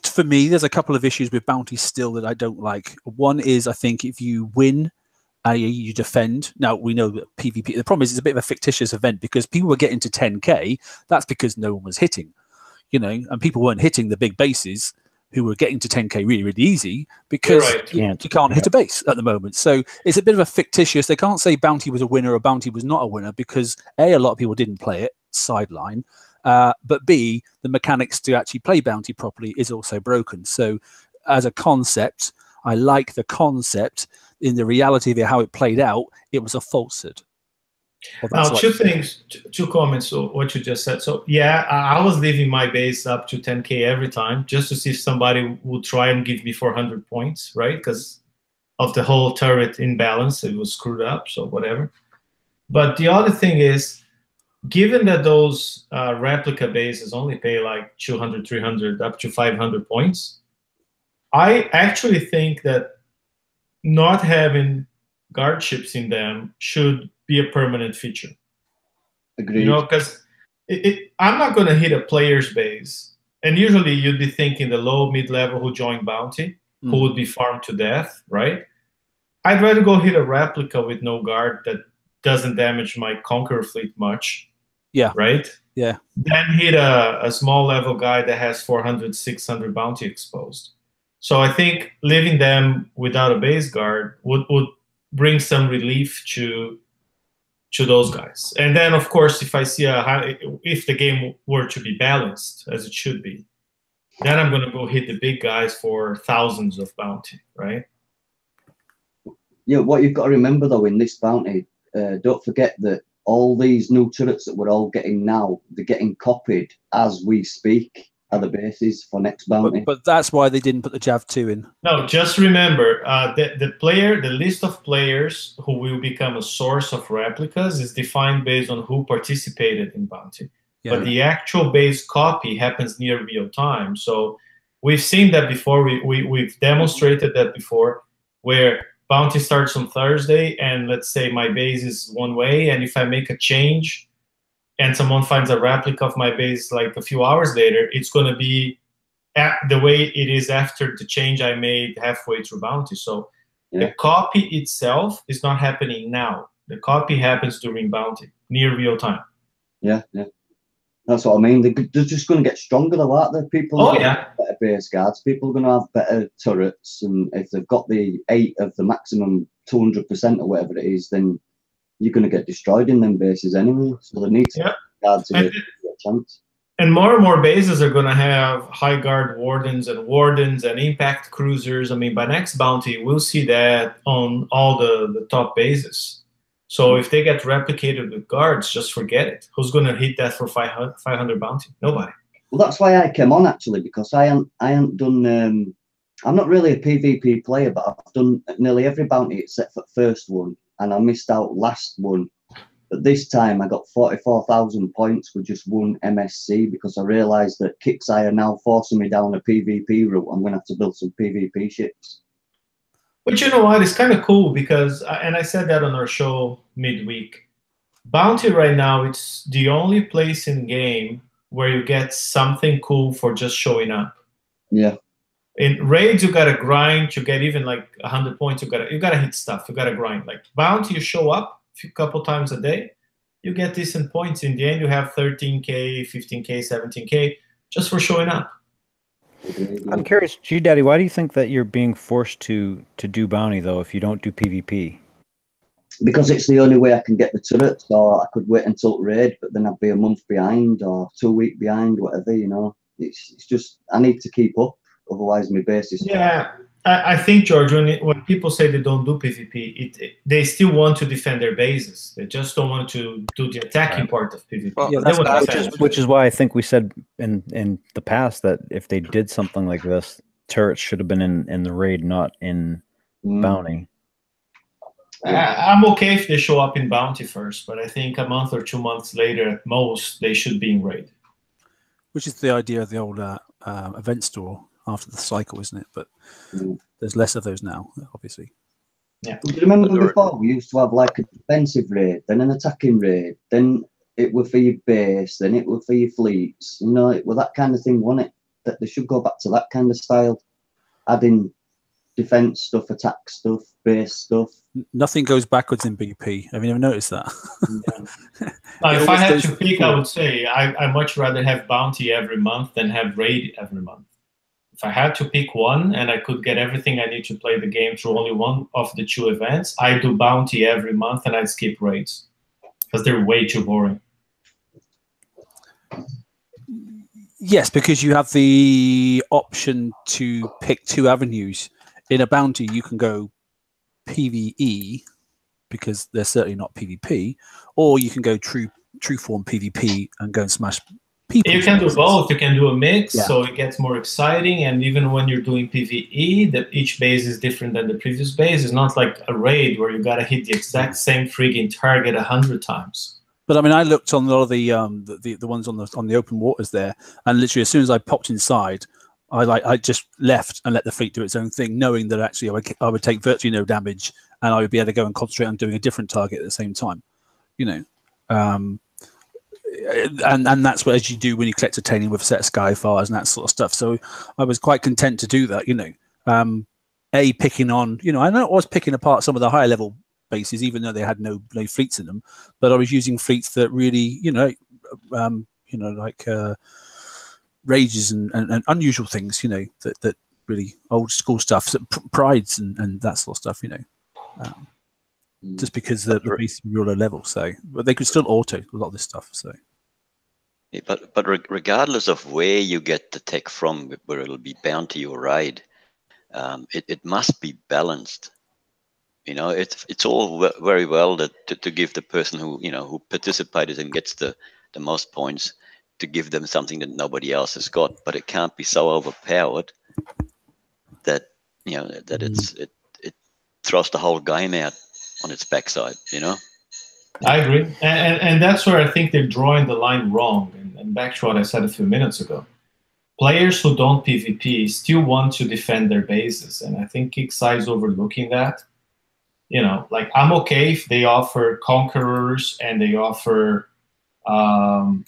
for me, there's a couple of issues with bounty still that I don't like. One is, I think, if you win, you defend. Now, we know that PvP, the problem is it's a bit of a fictitious event, because people were getting to 10k. That's because no one was hitting, you know, and people weren't hitting the big bases who were getting to 10k really, really easy, because you can't hit a base at the moment. So it's a bit of a fictitious. They can't say bounty was a winner or bounty was not a winner, because A, a lot of people didn't play it, sideline, but B, the mechanics to actually play bounty properly is also broken. So as a concept, I like the concept. In the reality of how it played out, it was a falsehood. Now, two comments on what you just said. So yeah, I was leaving my base up to 10k every time, just to see if somebody would try and give me 400 points, right? Because of the whole turret imbalance, it was screwed up, so whatever. But the other thing is, given that those replica bases only pay like 200, 300, up to 500 points, I actually think that not having guard ships in them should be a permanent feature. Agreed. You know, because I'm not going to hit a player's base, and usually you'd be thinking the low, mid-level who join bounty, who would be farmed to death, right? I'd rather go hit a replica with no guard that doesn't damage my Conqueror fleet much. Yeah. Right? Yeah. Then hit a small level guy that has 400, 600 bounty exposed. So I think leaving them without a base guard would bring some relief to those guys. And then, of course, if I see if the game were to be balanced as it should be, then I'm going to go hit the big guys for thousands of bounty, right? Yeah, what you've got to remember though in this bounty, don't forget that all these new turrets that we're all getting now, they're getting copied as we speak. Other bases for next bounty. But that's why they didn't put the Jav 2 in. No, just remember the list of players who will become a source of replicas is defined based on who participated in bounty. Yeah. But the actual base copy happens near real time. So we've seen that before. We've demonstrated that before, where bounty starts on Thursday, and let's say my base is one way, and if I make a change and someone finds a replica of my base like a few hours later, it's going to be the way it is after the change I made halfway through bounty. So the copy itself is not happening now. The copy happens during bounty, near real time. Yeah, yeah. That's what I mean. They're just going to get stronger though, aren't they? People are better base guards. People are going to have better turrets. And if they've got the 8 of the maximum 200% or whatever it is, then you're going to get destroyed in them bases anyway. So they need to guard to get a chance. And more bases are going to have high guard wardens and impact cruisers. I mean, by next bounty, we'll see that on all the top bases. So if they get replicated with guards, just forget it. Who's going to hit that for 500 bounty? Nobody. Well, that's why I came on actually, because I haven't done. I'm not really a PvP player, but I've done nearly every bounty except for the first one. And I missed out last one. But this time I got 44,000 points with just one MSC, because I realised that Kixeye are now forcing me down a PvP route. I'm going to have to build some PvP ships. But you know what? It's kind of cool because, and I said that on our show midweek, Bounty right now, it's the only place in game where you get something cool for just showing up. Yeah. In raids, you gotta grind to get even like 100 points. You gotta hit stuff. You gotta grind. Like bounty, you show up a couple times a day, you get decent points. In the end, you have 13k, 15k, 17k just for showing up. I'm curious, G Daddy, why do you think that you're being forced to do bounty though if you don't do PvP? Because it's the only way I can get the turrets, or I could wait until raid, but then I'd be a month behind or 2 weeks behind, whatever, you know. It's just I need to keep up. Otherwise, my base is... Yeah, I think, George, when people say they don't do PvP, they still want to defend their bases. They just don't want to do the attacking part of PvP. Well, yeah, which is why I think we said in the past that if they did something like this, turrets should have been in the raid, not in bounty. I'm okay if they show up in bounty first, but I think a month or 2 months later at most, they should be in raid. Which is the idea of the old event store after the cycle, isn't it? But there's less of those now, obviously. Yeah. Do you remember before we used to have like a defensive raid, then an attacking raid, then it were for your base, then it were for your fleets. You know, it was that kind of thing, wasn't it? That they should go back to that kind of style, adding defense stuff, attack stuff, base stuff. Nothing goes backwards in BP. Have you ever noticed that? If I had to pick, I would say I much rather have bounty every month than have raid every month. If I had to pick one and I could get everything I need to play the game through only one of the 2 events, I do bounty every month and I skip raids because they're way too boring. Yes, because you have the option to pick 2 avenues. In a bounty, you can go PvE because they're certainly not PvP, or you can go true form PvP and go and smash people. You can do both. You can do a mix, so it gets more exciting. And even when you're doing PvE, each base is different than the previous base. It's not like a raid where you gotta hit the exact same frigging target 100 times. But I mean, I looked on a lot of the ones on the open waters there, and literally as soon as I popped inside, I just left and let the fleet do its own thing, knowing that actually I would take virtually no damage, and I would be able to go and concentrate on doing a different target at the same time, you know. And that's what as you do when you collect titanium with a set of Skyfires and that sort of stuff. So I was quite content to do that, you know. Picking on, you know, I know I was picking apart some of the higher level bases, even though they had no fleets in them, but I was using fleets that really, you know, like rages and unusual things, you know, that really old school stuff, prides and that sort of stuff, you know. Just because the base is real low level, so but they could still auto a lot of this stuff. So, yeah, but regardless of where you get the tech from, where it'll be bounty or raid, it must be balanced. You know, it's all very well to give the person who participated and gets the most points, to give them something that nobody else has got, but it can't be so overpowered that it throws the whole game out on its backside, you know. I agree, and that's where I think they're drawing the line wrong. And back to what I said a few minutes ago, players who don't PvP still want to defend their bases, and I think Kickside is overlooking that. You know, like I'm okay if they offer conquerors and they offer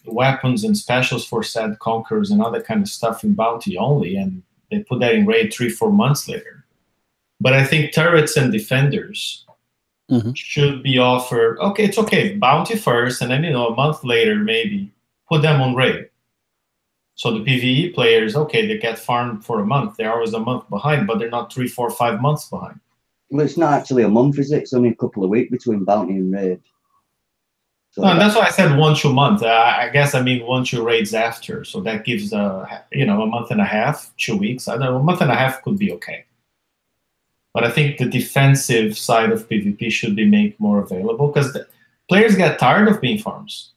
weapons and specials for said conquerors and all that kind of stuff in bounty only, and they put that in raid 3-4 months later. But I think turrets and defenders should be offered. Okay, it's okay, bounty first, and then a month later maybe put them on raid. So the PvE players, okay, they get farmed for a month. They're always a month behind, but they're not 3, 4, 5 months behind. Well, it's not actually a month, is it? It's only a couple of weeks between bounty and raid. So no, that's why I said 1-2 months. I guess I mean 1-2 raids after. So that gives a month and a half, 2 weeks. I don't know, a month and a half could be okay. But I think the defensive side of PvP should be made more available because players get tired of being farms.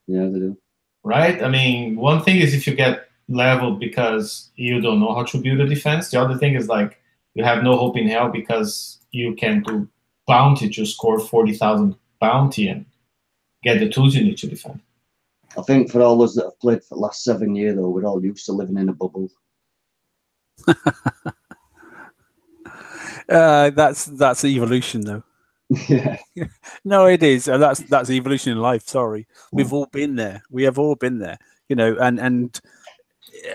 Yeah, they do. Right? I mean, one thing is if you get leveled because you don't know how to build a defense. The other thing is like you have no hope in hell because you can do bounty to score 40,000 bounty and get the tools you need to defend. I think for all us that have played for the last 7 years, though, we're all used to living in a bubble. That's evolution, though. Yeah. No, it is. That's evolution in life. Sorry, we've all been there. We have all been there. You know, and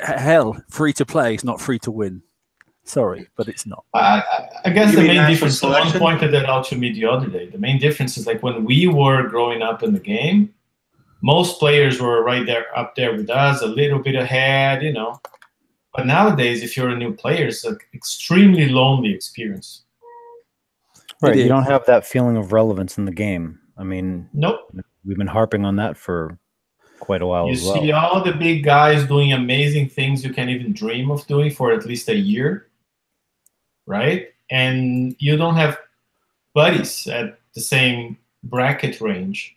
hell, free to play is not free to win. Sorry, but it's not. I guess the main difference, someone pointed that out to me the other day. The main difference is like when we were growing up in the game, most players were right there, up there with us, a little bit ahead, you know. But nowadays, if you're a new player, it's an extremely lonely experience. Right, you don't have that feeling of relevance in the game. I mean, nope. We've been harping on that for quite a while as well. You see all the big guys doing amazing things you can't even dream of doing for at least a year, right? And you don't have buddies at the same bracket range,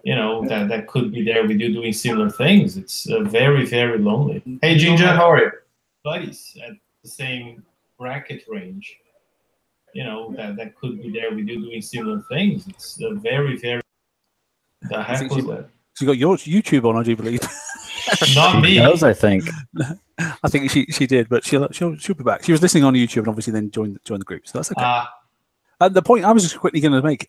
you know, that could be there with you doing similar things. It's very, very lonely. Hey, Ginger, how are you? Buddies at the same bracket range. that could be there with you doing similar things. It's very, very. The heck was that? She got your YouTube on, I do believe. Not me. Does, I think. I think she did, but she'll be back. She was listening on YouTube and obviously then joined the group, so that's okay. The point I was just quickly going to make.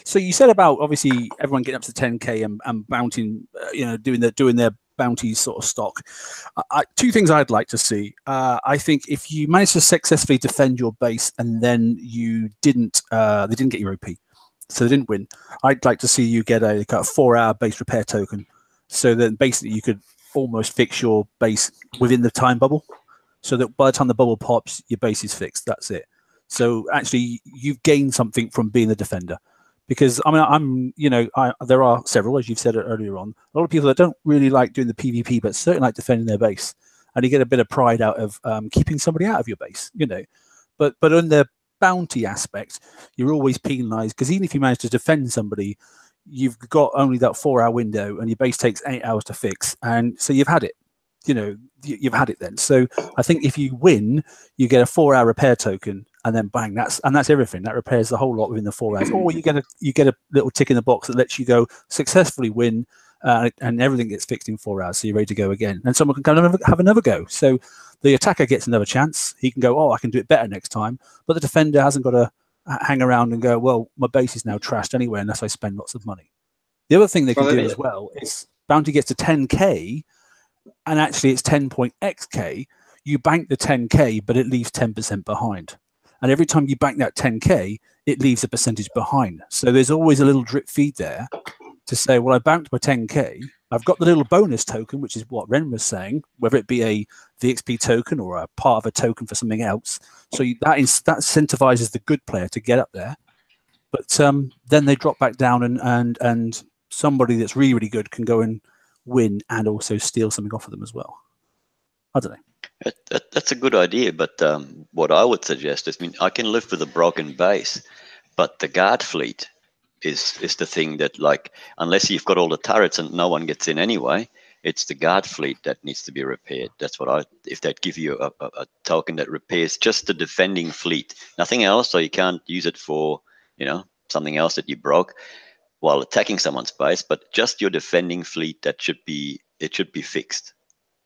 So you said about obviously everyone getting up to 10k and bounting, doing their bounties sort of stock. Two things I'd like to see. I think if you manage to successfully defend your base and then you didn't, they didn't get your OP, so they didn't win. I'd like to see you get a 4-hour base repair token, so then basically you could almost fix your base within the time bubble, so that by the time the bubble pops, your base is fixed. That's it. So actually, you've gained something from being the defender, because I mean, there are several, as you've said earlier on, a lot of people that don't really like doing the PvP, but certainly like defending their base, and you get a bit of pride out of keeping somebody out of your base, But on the bounty aspect, you're always penalised, because even if you manage to defend somebody, you've got only that 4-hour window, and your base takes 8 hours to fix, and so you've had it. You've had it then. So I think if you win, you get a 4-hour repair token, and then bang, that's everything. That repairs the whole lot within the 4 hours. Or you get a little tick in the box that lets you go successfully win, and everything gets fixed in 4 hours, so you're ready to go again. And someone can kind of have another go. So the attacker gets another chance. He can go, oh, I can do it better next time. But the defender hasn't got to hang around and go, well, my base is now trashed anyway unless I spend lots of money. The other thing they can do as well is bounty gets to 10k, and actually it's 10.xk. You bank the 10k, but it leaves 10% behind. And every time you bank that 10k, it leaves a percentage behind. So there's always a little drip feed there to say, well, I banked my 10k. I've got the little bonus token, which is what Ren was saying, whether it be a VXP token or a part of a token for something else. So that incentivizes the good player to get up there. But then they drop back down, and somebody that's really, really good can go and win and also steal something off of them as well. I don't know. That's a good idea, but what I would suggest is, I can live with a broken base, but the guard fleet is the thing that, like, unless you've got all the turrets and no one gets in anyway, it's the guard fleet that needs to be repaired. That's what if they'd give you a token that repairs just the defending fleet, nothing else, so you can't use it for, something else that you broke while attacking someone's base, but just your defending fleet, it should be fixed.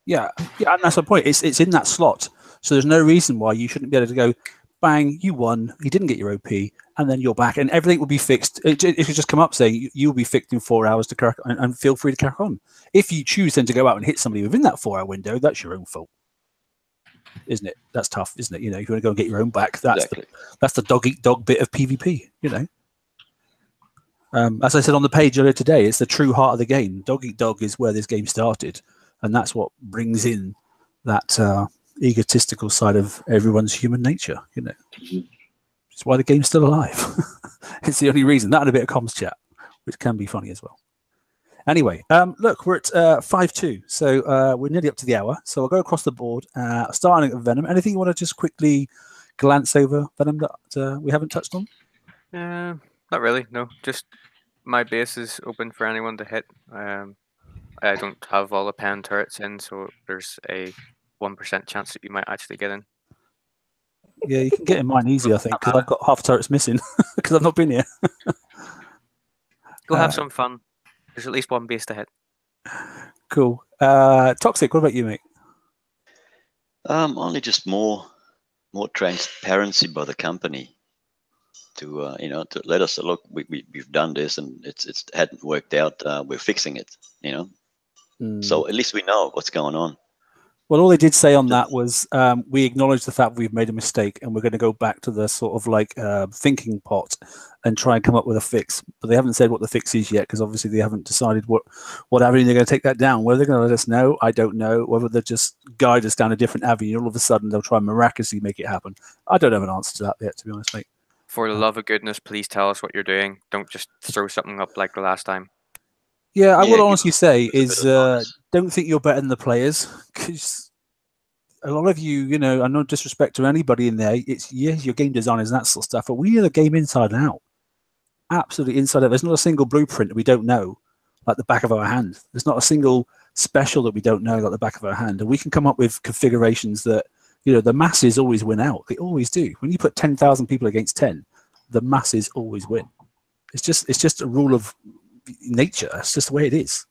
Yeah, and that's the point. It's in that slot, so there's no reason why you shouldn't be able to go, bang, you won, you didn't get your OP, and then you're back, and everything will be fixed. It should just come up saying you'll be fixed in 4 hours to crack, and feel free to crack on. If you choose then to go out and hit somebody within that 4-hour window, that's your own fault, isn't it? That's tough, isn't it? If you want to go and get your own back, that's the dog eat dog bit of PvP. As I said on the page earlier today, it's the true heart of the game. Dog eat dog is where this game started. And that's what brings in that egotistical side of everyone's human nature, It's why the game's still alive. It's the only reason. That and a bit of comms chat, which can be funny as well. Anyway, look, we're at 5-2, so we're nearly up to the hour. So I'll go across the board, starting at Venom. Anything you want to just quickly glance over, Venom, that we haven't touched on? Not really, no. Just my base is open for anyone to hit. I don't have all the pen turrets in, so there's a 1% chance that you might actually get in. Yeah, you can get in mine easy, I think, because I've got half turrets missing because I've not been here. Go have some fun. There's at least one base to hit. Cool. Toxic, what about you, mate? Only just more transparency by the company to to let us look. We've done this and it's hadn't worked out. We're fixing it. So at least we know what's going on. Well, all they did say on that was we acknowledge the fact we've made a mistake and we're going to go back to the sort of like thinking pot and try and come up with a fix. But they haven't said what the fix is yet, because obviously they haven't decided what avenue they're going to take that down. Whether they're going to let us know, I don't know. Whether they'll just guide us down a different avenue, all of a sudden they'll try and miraculously make it happen. I don't have an answer to that yet, to be honest, mate. For the love of goodness, please tell us what you're doing. Don't just throw something up like the last time. Yeah, I would honestly say is don't think you're better than the players, because a lot of you, and no disrespect to anybody in there, it's your game designers and that sort of stuff, but we know the game inside and out. Absolutely inside out. There's not a single blueprint that we don't know like the back of our hand. There's not a single special that we don't know like the back of our hand. And we can come up with configurations that You know, the masses always win out. They always do. When you put 10,000 people against 10, the masses always win. It's just a rule of nature. It's just the way it is.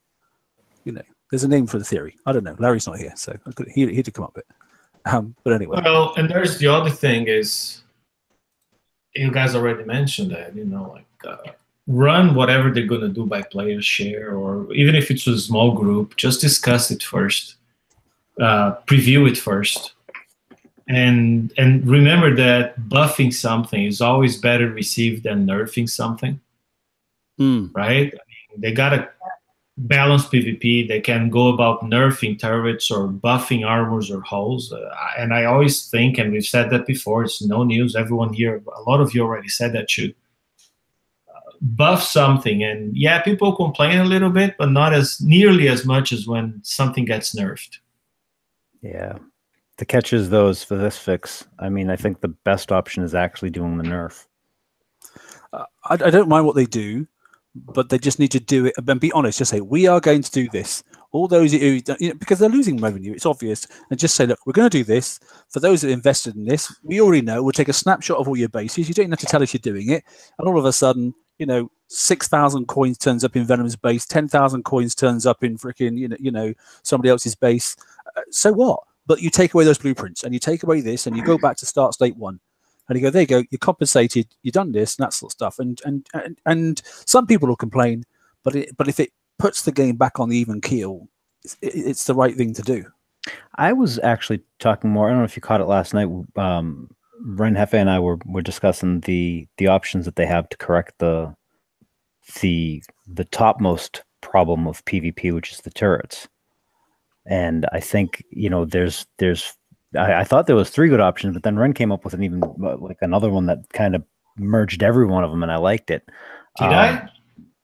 You know, there's a name for the theory. I don't know. Larry's not here, so he had to come up with it. But anyway. Well, and there's the other thing is, you guys already mentioned that, you know, like run whatever they're going to do by player share, or even if it's a small group, just discuss it first, preview it first. And remember that buffing something is always better received than nerfing something, right? I mean, they got to balance PvP. They can go about nerfing turrets or buffing armors or hulls. And I always think, and we've said that before, it's no news. Everyone here, a lot of you already said that too. Buff something, and yeah, people complain a little bit, but not as nearly as much as when something gets nerfed. Yeah. The catch is those for this fix. I mean, I think the best option is actually doing the nerf. I don't mind what they do, but they just need to do it and be honest. Just say, we are going to do this. All those who, because they're losing revenue, it's obvious, and just say, look, we're going to do this. For those that invested in this, we already know. We'll take a snapshot of all your bases. You don't even have to tell us you're doing it, and all of a sudden, you know, 6,000 coins turns up in Venom's base, 10,000 coins turns up in freaking somebody else's base. So what? But you take away those blueprints, and you take away this, and you go back to start state 1. And you go, there you go, you're compensated, you've done this, and that sort of stuff. And some people will complain, but if it puts the game back on the even keel, it's the right thing to do. I was actually talking more, I don't know if you caught it last night, Ren Hefe and I were discussing the options that they have to correct the topmost problem of PvP, which is the turrets. And I think, you know, I thought there was 3 good options, but then Ren came up with an even like another one that kind of merged every one of them, and I liked it. Did I?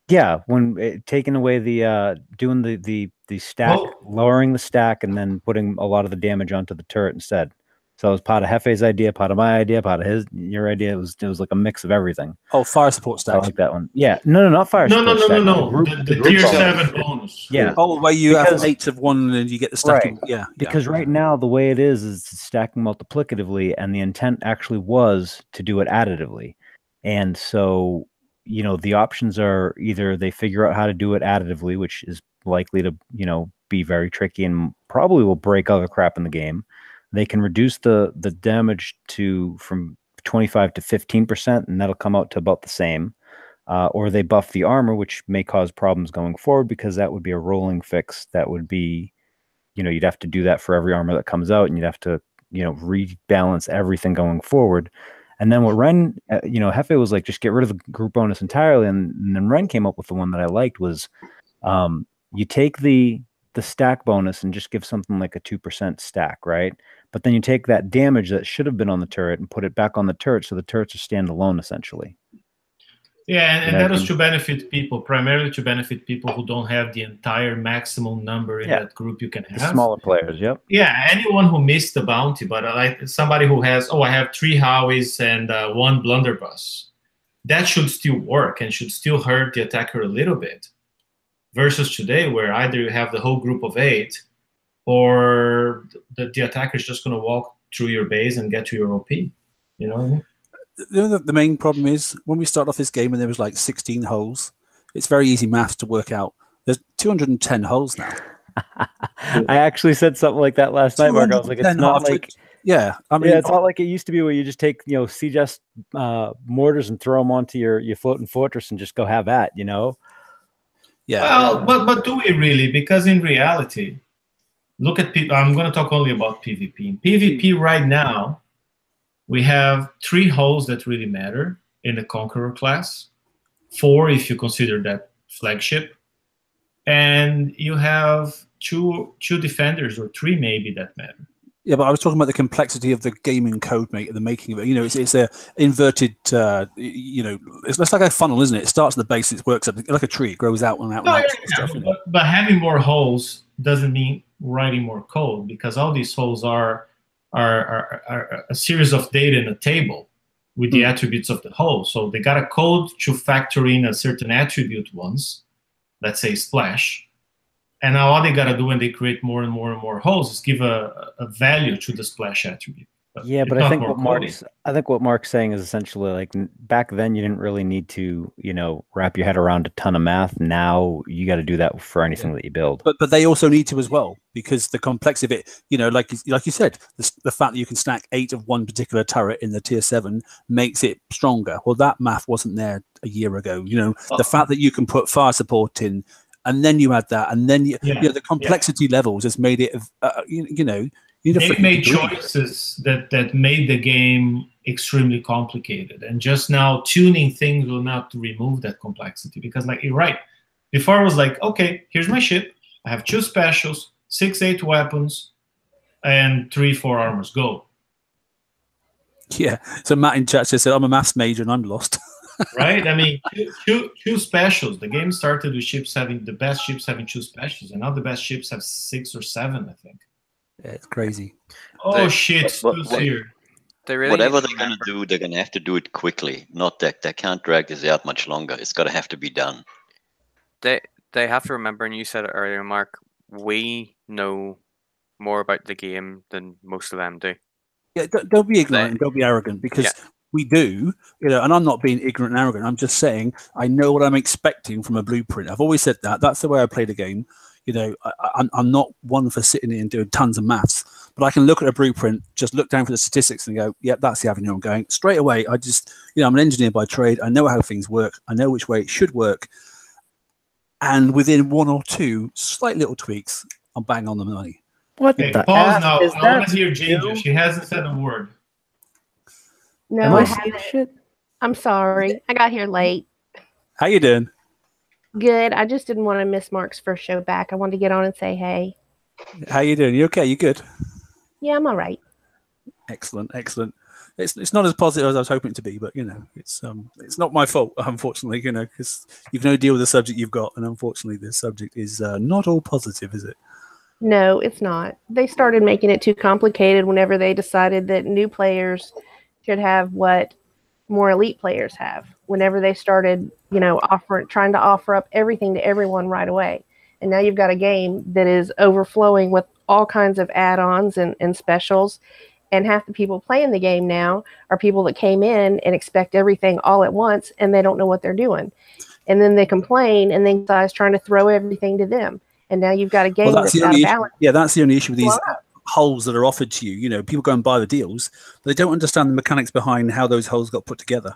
Yeah, when taking away the doing the stack, lowering the stack, and then putting a lot of the damage onto the turret instead. So it was part of Hefe's idea, part of my idea, part of your idea. It was like a mix of everything. Oh, fire support stack. I like that one. Yeah, no, not fire support stack. No. The tier 7 bonus. Yeah. Oh, where you have 8 of one and you get the stacking. Right. Yeah. Because right now the way it is stacking multiplicatively, and the intent actually was to do it additively. And so, you know, the options are either they figure out how to do it additively, which is likely to, you know, be very tricky and probably will break other crap in the game. They can reduce the damage from 25 to 15%, and that'll come out to about the same. Or they buff the armor, which may cause problems going forward, because that would be a rolling fix. That would be, you know, you'd have to do that for every armor that comes out, and you'd have to, you know, rebalance everything going forward. And then what Ren, you know, Hefe was like, just get rid of the group bonus entirely. And then Ren came up with the one that I liked was, you take the stack bonus and just give something like a 2% stack, right? But then you take that damage that should have been on the turret and put it back on the turret, so the turrets are standalone essentially. Yeah, and that is to benefit people, primarily to benefit people who don't have the entire maximum number in that group you can have. The smaller players, yep. Yeah, anyone who missed the bounty, but like somebody who has, I have 3 Howies and 1 blunderbuss. That should still work and should still hurt the attacker a little bit. Versus today, where either you have the whole group of 8, or the attacker is just going to walk through your base and get to your OP. You know what I mean? The main problem is when we start off this game and there was like 16 holes, it's very easy maths to work out. There's 210 holes now. I actually said something like that last night, Mark. I was like, it's not like... Yeah, I mean, it's not like it used to be where you just take, you know, CGS mortars and throw them onto your floating fortress and just go have at, you know? Yeah. Well, but do we really? Because in reality, look at people. I'm going to talk only about PvP. In PvP right now, we have 3 holes that really matter in the Conqueror class, 4 if you consider that flagship, and you have two defenders or 3 maybe that matter. Yeah, but I was talking about the complexity of the gaming code, the making of it. You know, it's a inverted. You know, it's like a funnel, isn't it? It starts at the base, it works up like a tree. It grows out and out and out. Stuff, but having more holes doesn't mean writing more code, because all these holes are a series of data in a table with the attributes of the hole. So they got a code to factor in a certain attribute once, let's say splash, And now all they got to do when they create more and more and more holes is give a value to the splash attribute. Yeah, but I think what Mark's saying is essentially like back then you didn't really need to, wrap your head around a ton of math. Now you got to do that for anything that you build. But they also need to as well, because the complexity of it, like you said, the fact that you can stack 8 of one particular turret in the tier 7 makes it stronger. Well, that math wasn't there a year ago. The fact that you can put fire support in, and then you add that, and then the complexity levels has made it. They made choices that made the game extremely complicated, and just now tuning things will not remove that complexity, because like you're right. Before it was like, okay, here's my ship. I have 2 specials, 6-8 weapons, and 3-4 armors. Go. Yeah. So Matt in chat just said, "I'm a maths major and I'm lost." Right? I mean, two specials. The game started with the best ships having 2 specials, and now the best ships have 6 or 7, I think. Yeah, it's crazy. Oh shit! Stu's here. Whatever they're going to do, they're going to have to do it quickly. Not that they can't drag this out much longer. It's got to have to be done. They have to remember, and you said it earlier, Mark, we know more about the game than most of them do. Yeah, don't be ignorant and don't be arrogant, because we do, and I'm not being ignorant and arrogant. I'm just saying I know what I'm expecting from a blueprint. I've always said that. That's the way I play the game. I'm not one for sitting in and doing tons of maths, but I can look at a blueprint, just look down for the statistics and go, yeah, that's the avenue I'm going. Straight away, I just, I'm an engineer by trade. I know how things work. I know which way it should work. And within 1 or 2 slight little tweaks, I'm bang on the money. What the pause now. I want to hear Ginger. She hasn't said a word. No, I haven't. I'm sorry. I got here late. How you doing? Good. I just didn't want to miss Mark's first show back. I wanted to get on and say hey. How you doing? You okay? You good? Yeah, I'm all right. Excellent. It's not as positive as I was hoping it to be, but it's not my fault, unfortunately. Because you can only deal with the subject you've got, and unfortunately, this subject is not all positive, is it? No, it's not. They started making it too complicated whenever they decided that new players should have what more elite players have. Whenever they started, trying to offer up everything to everyone right away. And now you've got a game that is overflowing with all kinds of add-ons and specials. And half the people playing the game now are people that came in and expect everything all at once, and they don't know what they're doing. And then they complain, and then guys trying to throw everything to them. And now you've got a game that's out of balance. Yeah, that's the only issue with these holes that are offered to you. People go and buy the deals, but they don't understand the mechanics behind how those holes got put together.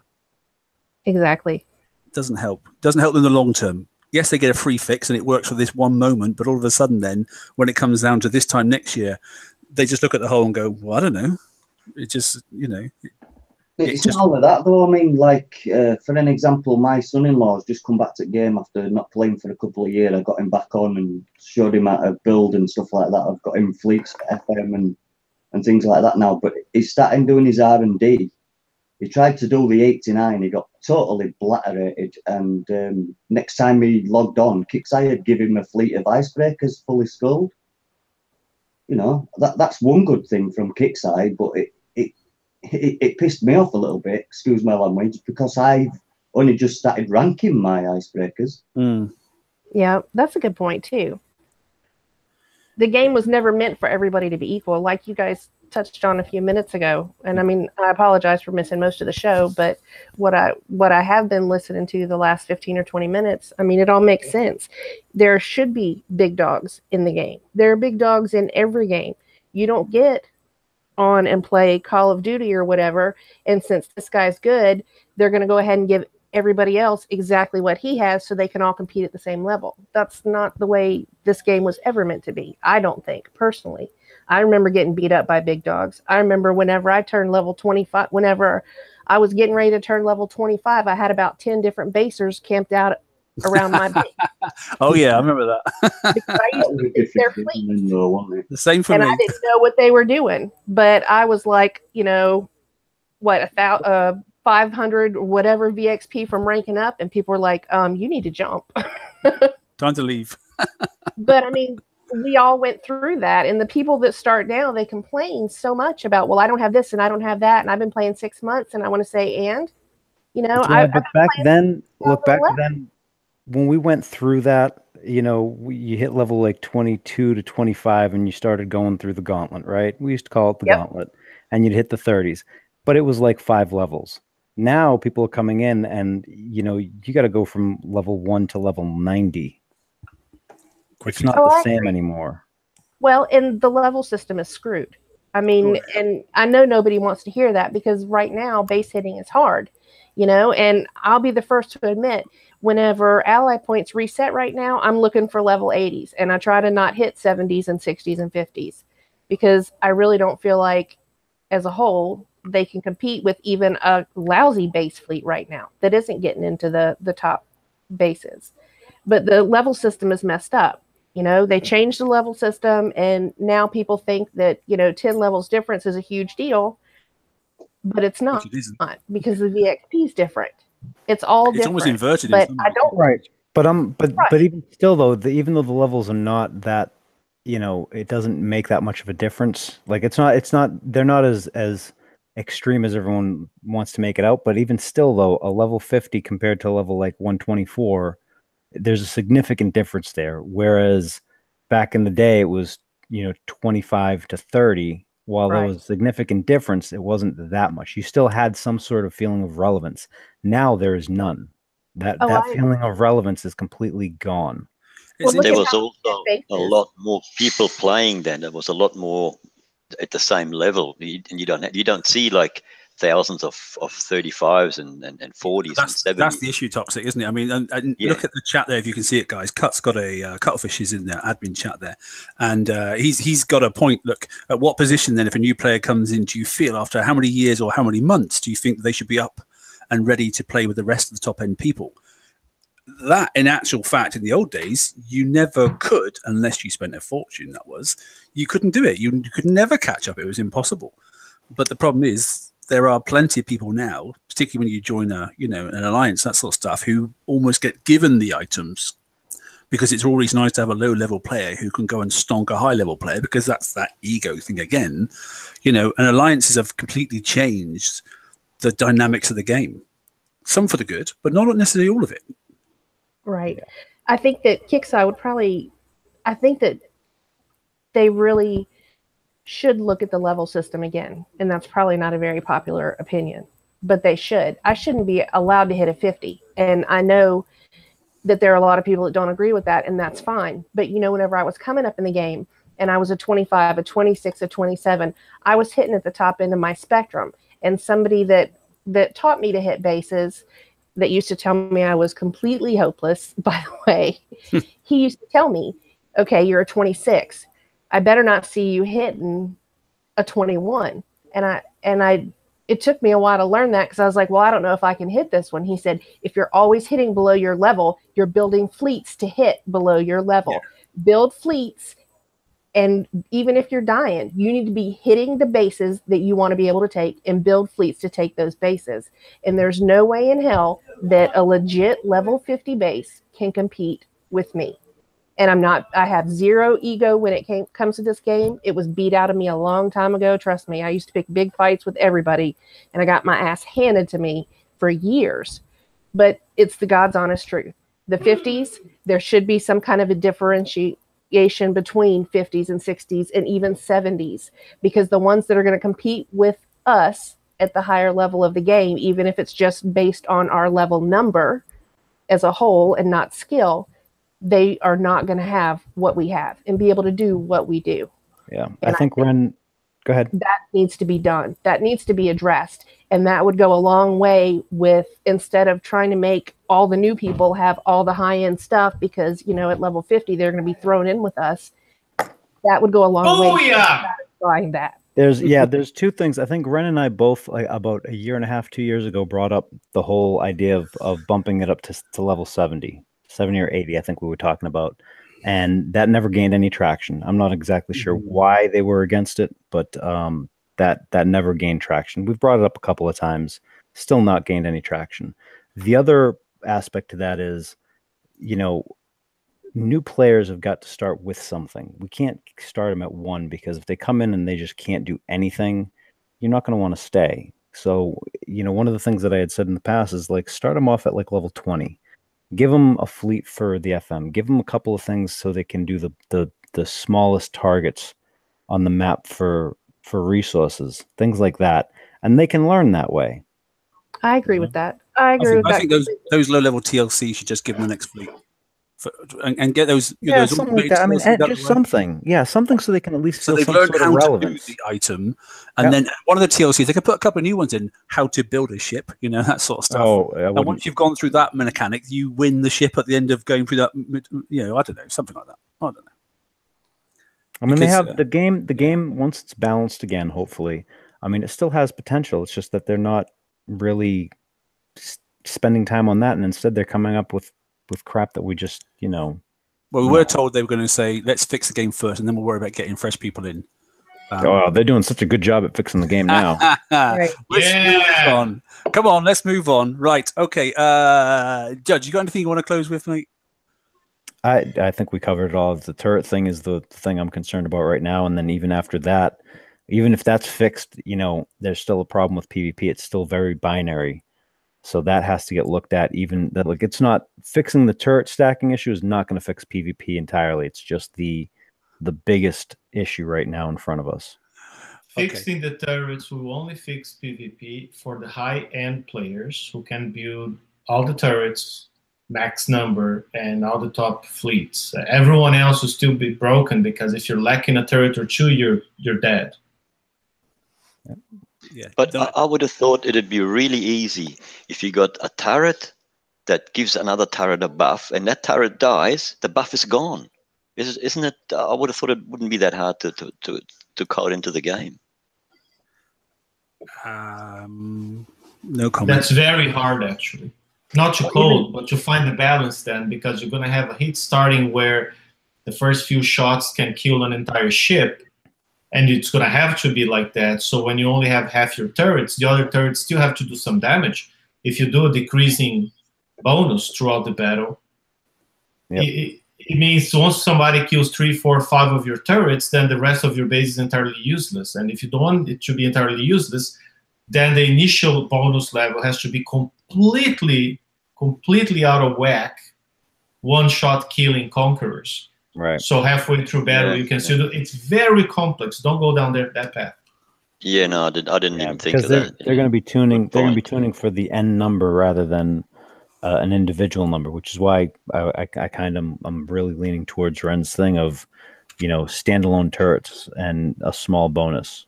Exactly. Doesn't help. Doesn't help in the long term. Yes, they get a free fix and it works for this one moment, but all of a sudden then, when it comes down to this time next year, they just look at the hole and go, well, I don't know. It just, It's not only that, though. I mean, like, for an example, my son-in-law's just come back to the game after not playing for a couple of years. I got him back on and showed him how to build and stuff like that. I've got him fleets for FM and things like that now. But he's starting doing his R&D. He tried to do the 89. He got totally blaterated. And next time he logged on, Kixeye had given him a fleet of icebreakers fully sculled. That's one good thing from Kixeye, but it pissed me off a little bit, excuse my language, because I've only just started ranking my icebreakers. Yeah, that's a good point, too. The game was never meant for everybody to be equal, like you guys touched on a few minutes ago. And I mean, I apologize for missing most of the show, but what I have been listening to the last 15 or 20 minutes, I mean, it all makes sense. There should be big dogs in the game. There are big dogs in every game. You don't get on and play Call of Duty or whatever, and since this guy's good, they're going to go ahead and give everybody else exactly what he has so they can all compete at the same level. That's not the way this game was ever meant to be, I don't think, personally. I remember getting beat up by big dogs. I remember whenever I turned level 25, whenever I was getting ready to turn level 25, I had about 10 different basers camped out around my base. Oh yeah, I remember that. Because I used to fix their fleet. The same for me. And I didn't know what they were doing, but I was like, 500 whatever VXP from ranking up, and people were like, you need to jump. Time to leave. But I mean, we all went through that, and the people that start now, they complain so much about, well, I don't have this and I don't have that, and I've been playing 6 months, and I want to say, but back then when we went through that, you know, you hit level like 22 to 25 and you started going through the gauntlet, right? We used to call it the gauntlet, and you'd hit the 30s, but it was like 5 levels. Now people are coming in and, you know, you got to go from level 1 to level 90. It's not the same anymore. Well, and the level system is screwed. I mean, and I know nobody wants to hear that because right now base hitting is hard, you know, and I'll be the first to admit whenever ally points reset right now, I'm looking for level 80s and I try to not hit 70s and 60s and 50s because I really don't feel like as a whole they can compete with even a lousy base fleet right now that isn't getting into the top bases. But the level system is messed up. You know, they changed the level system and now people think that, you know, 10 levels difference is a huge deal, but it's not, because the VXP is different. It's all different. It's almost inverted. But I don't. But even still though, even though the levels are not that, you know, it doesn't make that much of a difference. Like it's not they're not as extreme as everyone wants to make it out. But even still though, a level 50 compared to a level like 124, there's a significant difference there. Whereas back in the day, it was, you know, 25 to 30. While there was a significant difference, it wasn't that much. You still had some sort of feeling of relevance. Now there is none. That feeling of relevance is completely gone. Well, there was also a lot more people playing then. There was a lot more at the same level, and you don't see like thousands of 35s and 40s and 70s. That's the issue, Toxic, isn't it? I mean, and look at the chat there if you can see it, guys. Cut's got a Cuttlefish is in there, admin chat there, and he's got a point. Look, at what position then, if a new player comes in, do you feel after how many years or how many months do you think they should be up and ready to play with the rest of the top end people? That, in actual fact, in the old days, you never could unless you spent a fortune. You couldn't do it. You could never catch up. It was impossible. But the problem is, there are plenty of people now, particularly when you join an alliance, that sort of stuff, who almost get given the items because it's always nice to have a low level player who can go and stonk a high level player, because that's that ego thing again. You know, and alliances have completely changed the dynamics of the game. Some for the good, but not necessarily all of it. Right. Yeah. I think that Kixeye would I think that they really should look at the level system again. And that's probably not a very popular opinion, but they should. I shouldn't be allowed to hit a 50. And I know that there are a lot of people that don't agree with that, and that's fine. But, you know, whenever I was coming up in the game and I was a 25, a 26, a 27, I was hitting at the top end of my spectrum. And somebody that taught me to hit bases, that used to tell me I was completely hopeless, by the way, he used to tell me, okay, you're a 26. I better not see you hitting a 21. And it took me a while to learn that, because I was like, well, I don't know if I can hit this one. He said, if you're always hitting below your level, you're building fleets to hit below your level. Yeah. Build fleets. And even if you're dying, you need to be hitting the bases that you want to be able to take and build fleets to take those bases. And there's no way in hell that a legit level 50 base can compete with me. And I have zero ego when it comes to this game. It was beat out of me a long time ago. Trust me, I used to pick big fights with everybody, and I got my ass handed to me for years. But it's the God's honest truth. The 50s, there should be some kind of a differentiation between 50s and 60s and even 70s, because the ones that are going to compete with us at the higher level of the game, even if it's just based on our level number as a whole and not skill, they are not going to have what we have and be able to do what we do. Yeah. And I think Ren, go ahead. That needs to be done. That needs to be addressed. And that would go a long way with, instead of trying to make all the new people have all the high-end stuff, because, you know, at level 50, they're going to be thrown in with us. That would go a long way to satisfying that. There's two things. I think Ren and I both, like, about a year and a half, 2 years ago, brought up the whole idea of bumping it up to level 70 or 80, I think we were talking about. And that never gained any traction. I'm not exactly sure why they were against it, but that never gained traction. We've brought it up a couple of times, still not gained any traction. The other aspect to that is, you know, new players have got to start with something. We can't start them at 1, because if they come in and they just can't do anything, you're not going to want to stay. So, you know, one of the things that I had said in the past is, like, start them off at like level 20. Give them a fleet for the FM. Give them a couple of things so they can do the smallest targets on the map for resources, things like that, and they can learn that way. I agree with that. I agree with that. I think those low-level TLC should just give them the next fleet. And get those, those something like that. I mean, just something, something so they can at least so feel they've some learned sort of how relevance. to do the item, and then one of the TLCs they can put a couple of new ones in, how to build a ship, that sort of stuff. Oh, and once you've gone through that mechanic, you win the ship at the end of going through that. I don't know, something like that. I don't know. I mean, they have the game. The game, once it's balanced again, hopefully. I mean, it still has potential. It's just that they're not really spending time on that, and instead they're coming up with crap that we just, Well, we were told they were going to say, let's fix the game first, and then we'll worry about getting fresh people in. They're doing such a good job at fixing the game now. Right. Let's move on. Come on, let's move on. Right, okay. Judge, you got anything you want to close with, mate? I think we covered it all. The turret thing is the thing I'm concerned about right now, and then even after that, even if that's fixed, there's still a problem with PvP. It's still very binary. So that has to get looked at. Even that, like, it's not fixing the turret stacking issue is not going to fix PvP entirely. It's just the biggest issue right now in front of us. Fixing the turrets will only fix PvP for the high-end players who can build all the turrets, max number, and all the top fleets. Everyone else will still be broken because if you're lacking a turret or two, you're dead. Yeah, but I would have thought it'd be really easy if you got a turret that gives another turret a buff, and that turret dies, the buff is gone. Isn't it? I would have thought it wouldn't be that hard to code into the game. No comment. That's very hard, actually. Not to code, but to find the balance then, because you're going to have a hit starting where the first few shots can kill an entire ship. And it's going to have to be like that. So when you only have half your turrets, the other turrets still have to do some damage. If you do a decreasing bonus throughout the battle, it means once somebody kills 3, 4, 5 of your turrets, then the rest of your base is entirely useless. And if you don't want it to be entirely useless, then the initial bonus level has to be completely out of whack, one-shot killing conquerors. Right. So halfway through battle, you can see that it's very complex. Don't go down that path. Yeah, no, I didn't even think of because that. they're going to be tuning. They're going to be tuning for the N number rather than an individual number, which is why I'm really leaning towards Ren's thing of, standalone turrets and a small bonus.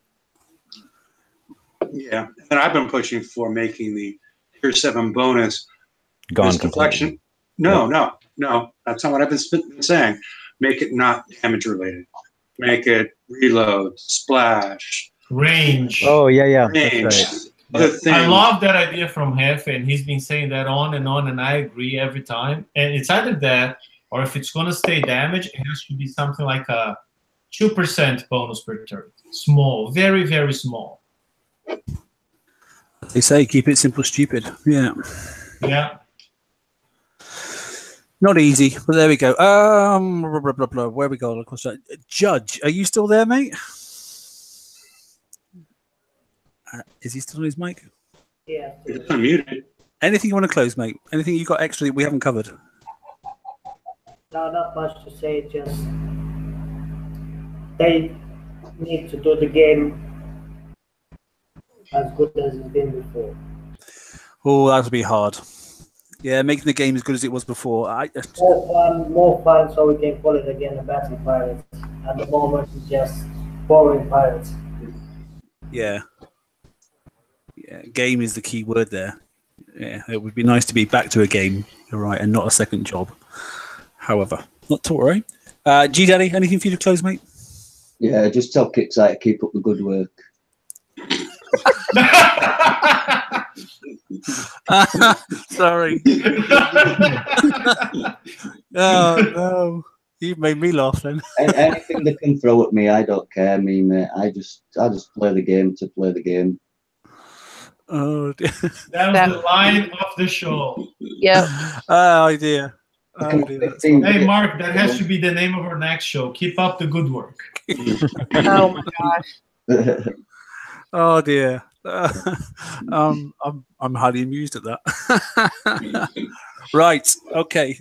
Yeah, and I've been pushing for making the Tier 7 bonus Gone complexion. No, that's not what I've been saying. Make it not damage related. Make it reload, splash, range. Oh yeah, range. That's right. I love that idea from Hefe, and he's been saying that on, and I agree every time. And it's either that, or if it's going to stay damage, it has to be something like a 2% bonus per turret. Small, very, very small. They say keep it simple, stupid. Yeah. Yeah. Not easy, but there we go. Blah, blah, blah. Where we go? Of course, Judge, are you still there, mate? Is he still on his mic? Yeah. It's unmuted. Anything you want to close, mate? Anything you got extra that we haven't covered? No, not much to say. Just they need to do the game as good as it's been before. Oh, that would be hard. Yeah, making the game as good as it was before. More fun, so we can call it again a Battle Pirates. At the moment, it's just boring pirates. Yeah, game is the key word there. Yeah, it would be nice to be back to a game, you're right, and not a second job. However, not to worry. G Daddy, anything for you to close, mate? Yeah, just tell Kickside to keep up the good work. Sorry. Oh no, you've made me laugh then. Anything they can throw at me, I don't care. Me, mate. I just play the game to play the game. Oh dear. That was the line of the show. Yeah. Oh dear. Oh, dear. Hey Mark, that has to be the name of our next show. Keep up the good work. Oh my gosh. Oh dear. I'm highly amused at that. Right. Okay.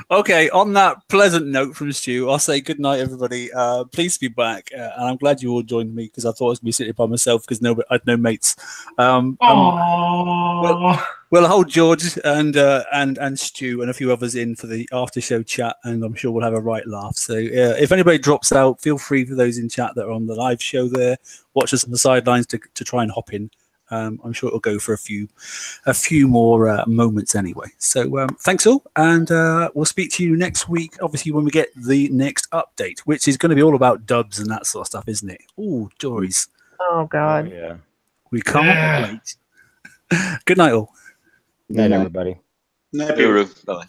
Okay. On that pleasant note from Stu, I'll say good night, everybody. Pleased to be back, and I'm glad you all joined me because I thought I was going to be sitting by myself because I had no mates. We'll hold George and Stu and a few others in for the after show chat, and I'm sure we'll have a right laugh. So if anybody drops out, feel free for those in chat that are on the live show there, watch us on the sidelines to try and hop in. I'm sure it'll go for a few more moments anyway. So thanks all, and we'll speak to you next week. Obviously, when we get the next update, which is going to be all about dubs and that sort of stuff, isn't it? Oh, joys! Oh God! Oh, yeah. We can't wait. Good night, all. Good night, everybody. Night, Guru. Bye.